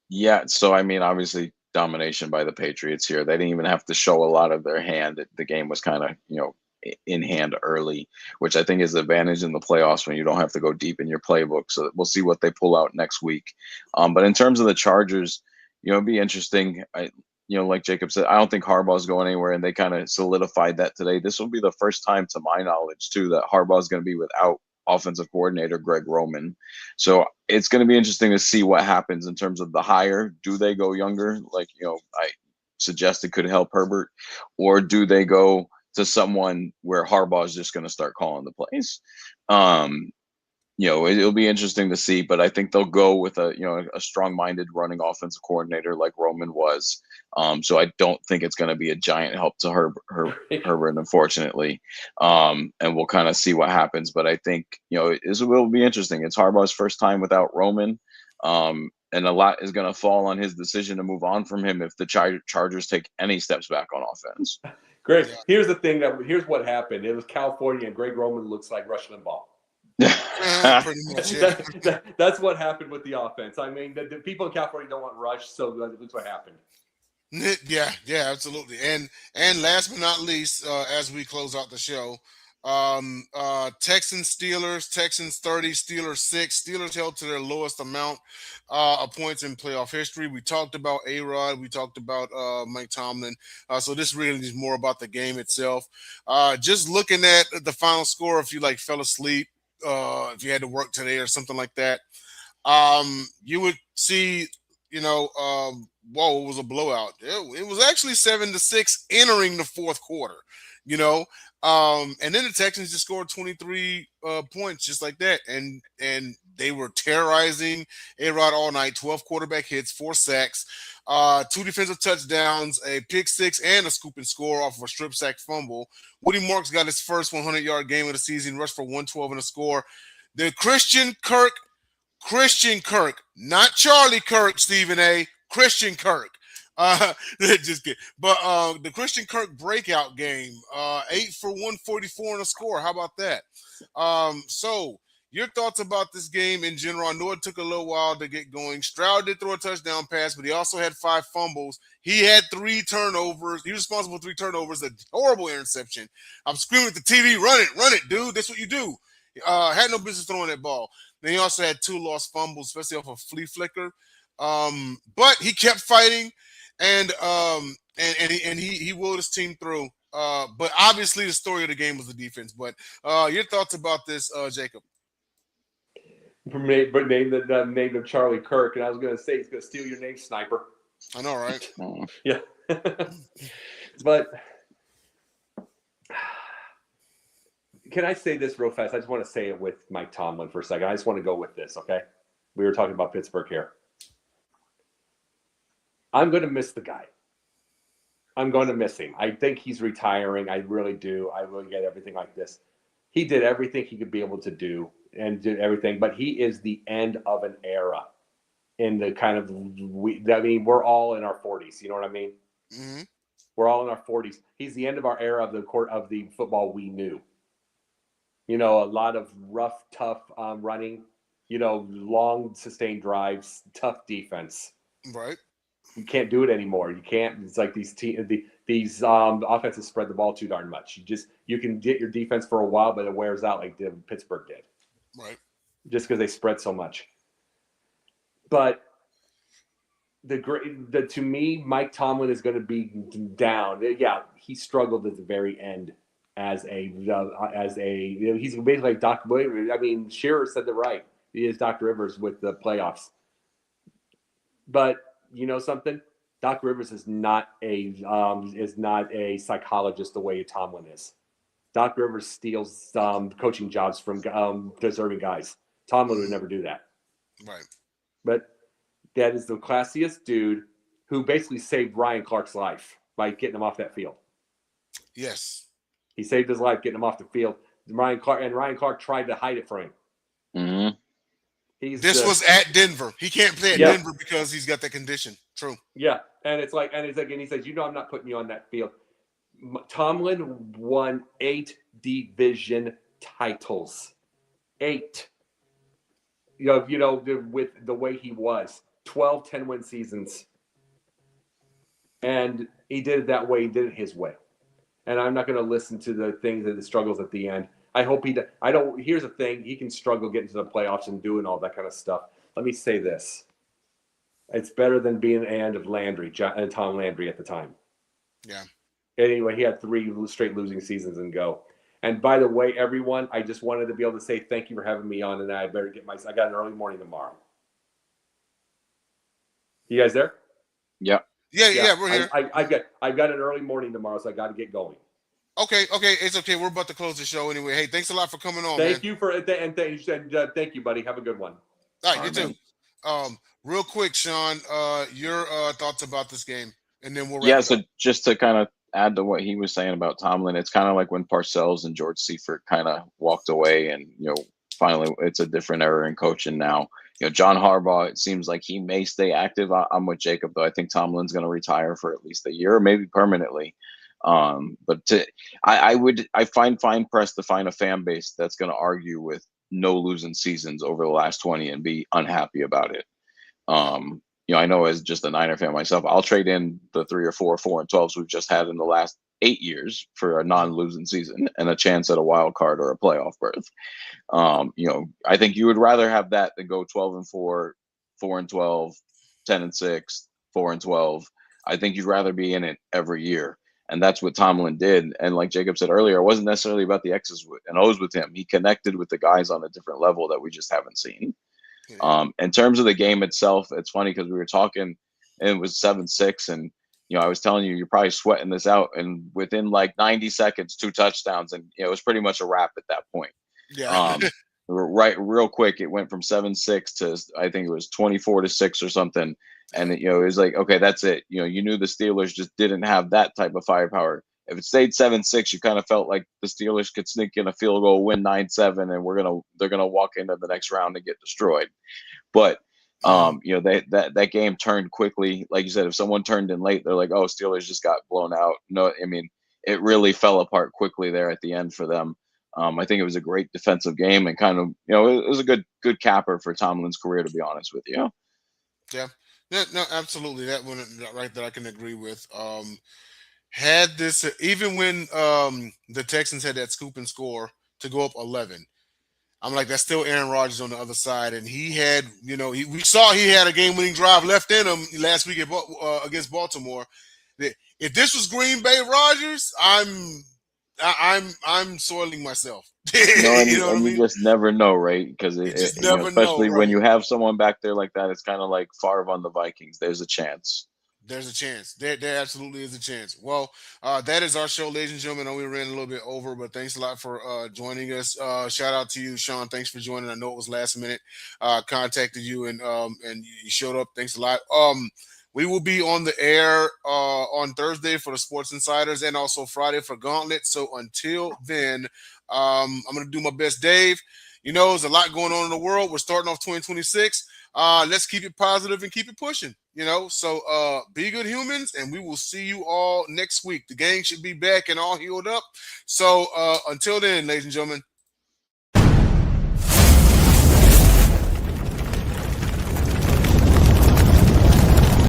Yeah, so I mean, obviously domination by the Patriots here. They didn't even have to show a lot of their hand. The game was kind of, in hand early, which I think is the advantage in the playoffs when you don't have to go deep in your playbook. So we'll see what they pull out next week. But in terms of the Chargers, it'd be interesting. Like Jacob said, I don't think Harbaugh's going anywhere, and they kind of solidified that today. This will be the first time, to my knowledge, too, that Harbaugh's going to be without offensive coordinator Greg Roman. So it's going to be interesting to see what happens in terms of the hire. Do they go younger, like I suggested could help Herbert, or do they go to someone where Harbaugh is just going to start calling the plays? It'll be interesting to see, but I think they'll go with a strong-minded running offensive coordinator like Roman was. So I don't think it's going to be a giant help to Herbert, unfortunately. And we'll kind of see what happens. But I think, it will be interesting. It's Harbaugh's first time without Roman. And a lot is going to fall on his decision to move on from him if the Chargers take any steps back on offense. Greg, here's what happened. It was California, and Greg Roman looks like Rush Limbaugh. Pretty much, yeah. That's what happened with the offense. I mean, the people in California don't want Rush, so that's what happened. Yeah, absolutely. And last but not least, as we close out the show, Texans 30, Steelers 6. Steelers held to their lowest amount of points in playoff history. We talked about A-Rod, we talked about Mike Tomlin. So this really is more about the game itself. Just looking at the final score, if you fell asleep, if you had to work today or something like that, you would see, whoa, it was a blowout. It was actually 7-6 entering the fourth quarter, and then the Texans just scored 23 points just like that. And they were terrorizing A-Rod all night, 12 quarterback hits, 4 sacks, 2 defensive touchdowns, a pick 6, and a scoop and score off of a strip sack fumble. Woody Marks got his first 100-yard game of the season, rushed for 112 and a score. The Christian Kirk, not Charlie Kirk, Stephen A. Christian Kirk. Just kidding. But the Christian Kirk breakout game, 8 for 144 and a score. How about that? So your thoughts about this game in general? I know it took a little while to get going. Stroud did throw a touchdown pass, but he also had 5 fumbles. He had 3 turnovers. He was responsible for 3 turnovers, a horrible interception. I'm screaming at the TV, run it, dude. That's what you do. Had no business throwing that ball. Then he also had 2 lost fumbles, especially off of flea flicker. But he kept fighting, and he willed his team through. But obviously the story of the game was the defense. But your thoughts about this, Jacob? Named the name of Charlie Kirk, and I was going to say he's going to steal your name, Sniper. I know, right? Yeah. But can I say this real fast? I just want to say it with Mike Tomlin for a second. I just want to go with this, okay? We were talking about Pittsburgh here. I'm going to miss the guy. I'm going to miss him. I think he's retiring. I really do. I really get everything like this. He did everything he could be able to do and did everything, but he is the end of an era in the kind of, we're all in our 40s. You know what I mean? Mm-hmm. We're all in our 40s. He's the end of our era of the football we knew. A lot of rough, tough running, long, sustained drives, tough defense. Right. You can't do it anymore. You can't. It's like these offenses spread the ball too darn much. You can get your defense for a while, but it wears out like Pittsburgh did. Right. Just because they spread so much. But to me, Mike Tomlin is going to be down. Yeah, he struggled at the very end, as a he's basically like Doc. I mean, Shearer said it right. He is Doc Rivers with the playoffs. But you know something, Doc Rivers is not a psychologist the way Tomlin is. Doc Rivers steals coaching jobs from deserving guys. Tomlin would never do that. Right. But that is the classiest dude who basically saved Ryan Clark's life by getting him off that field. Yes. He saved his life getting him off the field. Ryan Clark tried to hide it from him. Mm-hmm. This was at Denver. He can't play at Denver because he's got that condition. True. Yeah, and it's like, and he says, I'm not putting you on that field. Tomlin won 8 division titles. 8. With the way he was, 12 10-win seasons, and he did it that way. He did it his way. And I'm not going to listen to the things and the struggles at the end. I hope he. I don't. Here's the thing: he can struggle getting to the playoffs and doing all that kind of stuff. Let me say this: it's better than being an end of Landry and Tom Landry at the time. Yeah. Anyway, he had 3 straight losing seasons and go. And by the way, everyone, I just wanted to be able to say thank you for having me on, and I better get I got an early morning tomorrow. You guys there? Yeah. Yeah, we're here. I've got an early morning tomorrow, so I got to get going. Okay, it's okay. We're about to close the show anyway. Hey, thanks a lot for coming on. Thank you, buddy. Have a good one. All right, you too. Real quick, Sean, your thoughts about this game, and then we'll wrap it up. Just to kind of add to what he was saying about Tomlin, it's kind of like when Parcells and George Seifert kind of walked away, and finally it's a different era in coaching now. John Harbaugh, it seems like he may stay active. I'm with Jacob, though. I think Tomlin's going to retire for at least a year, or maybe permanently. But I find fine pressed to find a fan base that's going to argue with no losing seasons over the last 20 and be unhappy about it. I know as just a Niner fan myself, I'll trade in the 3 or 4 4-12s we've just had in the last 8 years for a non-losing season and a chance at a wild card or a playoff berth. I think you would rather have that than go 12-4, 4-12, 10-6, 4-12. I think you'd rather be in it every year. And that's what Tomlin did. And like Jacob said earlier, it wasn't necessarily about the X's and O's with him. He connected with the guys on a different level that we just haven't seen. In terms of the game itself, it's funny because we were talking and it was 7-6. And, I was telling you, you're probably sweating this out. And within like 90 seconds, 2 touchdowns. And it was pretty much a wrap at that point. Yeah. Right. Real quick. It went from 7-6 to, I think it was 24-6 or something. And it was like, okay, that's it. You knew the Steelers just didn't have that type of firepower. If it stayed 7-6, you kind of felt like the Steelers could sneak in a field goal, win 9-7, and they're gonna walk into the next round and get destroyed. But that game turned quickly. Like you said, if someone turned in late, they're like, oh, Steelers just got blown out. No, I mean, it really fell apart quickly there at the end for them. I think it was a great defensive game and kind of, it was a good capper for Tomlin's career, to be honest with you. Yeah. No, absolutely. That one right there I can agree with. Had this even when the Texans had that scoop and score to go up 11, I'm like, that's still Aaron Rodgers on the other side, and he had, we saw he had a game-winning drive left in him last week against Baltimore. If this was Green Bay Rodgers, I'm soiling myself. You just never know, right? Because especially when you have someone back there like that, it's kind of like Favre on the Vikings. There's a chance. There's a chance. There absolutely is a chance. Well, that is our show, ladies and gentlemen. I know we ran a little bit over, but thanks a lot for joining us. Shout out to you, Sean. Thanks for joining. I know it was last minute. Contacted you and you showed up. Thanks a lot. We will be on the air on Thursday for the Sports Insiders and also Friday for Gauntlet. So until then, I'm going to do my best, Dave. There's a lot going on in the world. We're starting off 2026. Let's keep it positive and keep it pushing, So be good humans, and we will see you all next week. The gang should be back and all healed up. So until then, ladies and gentlemen,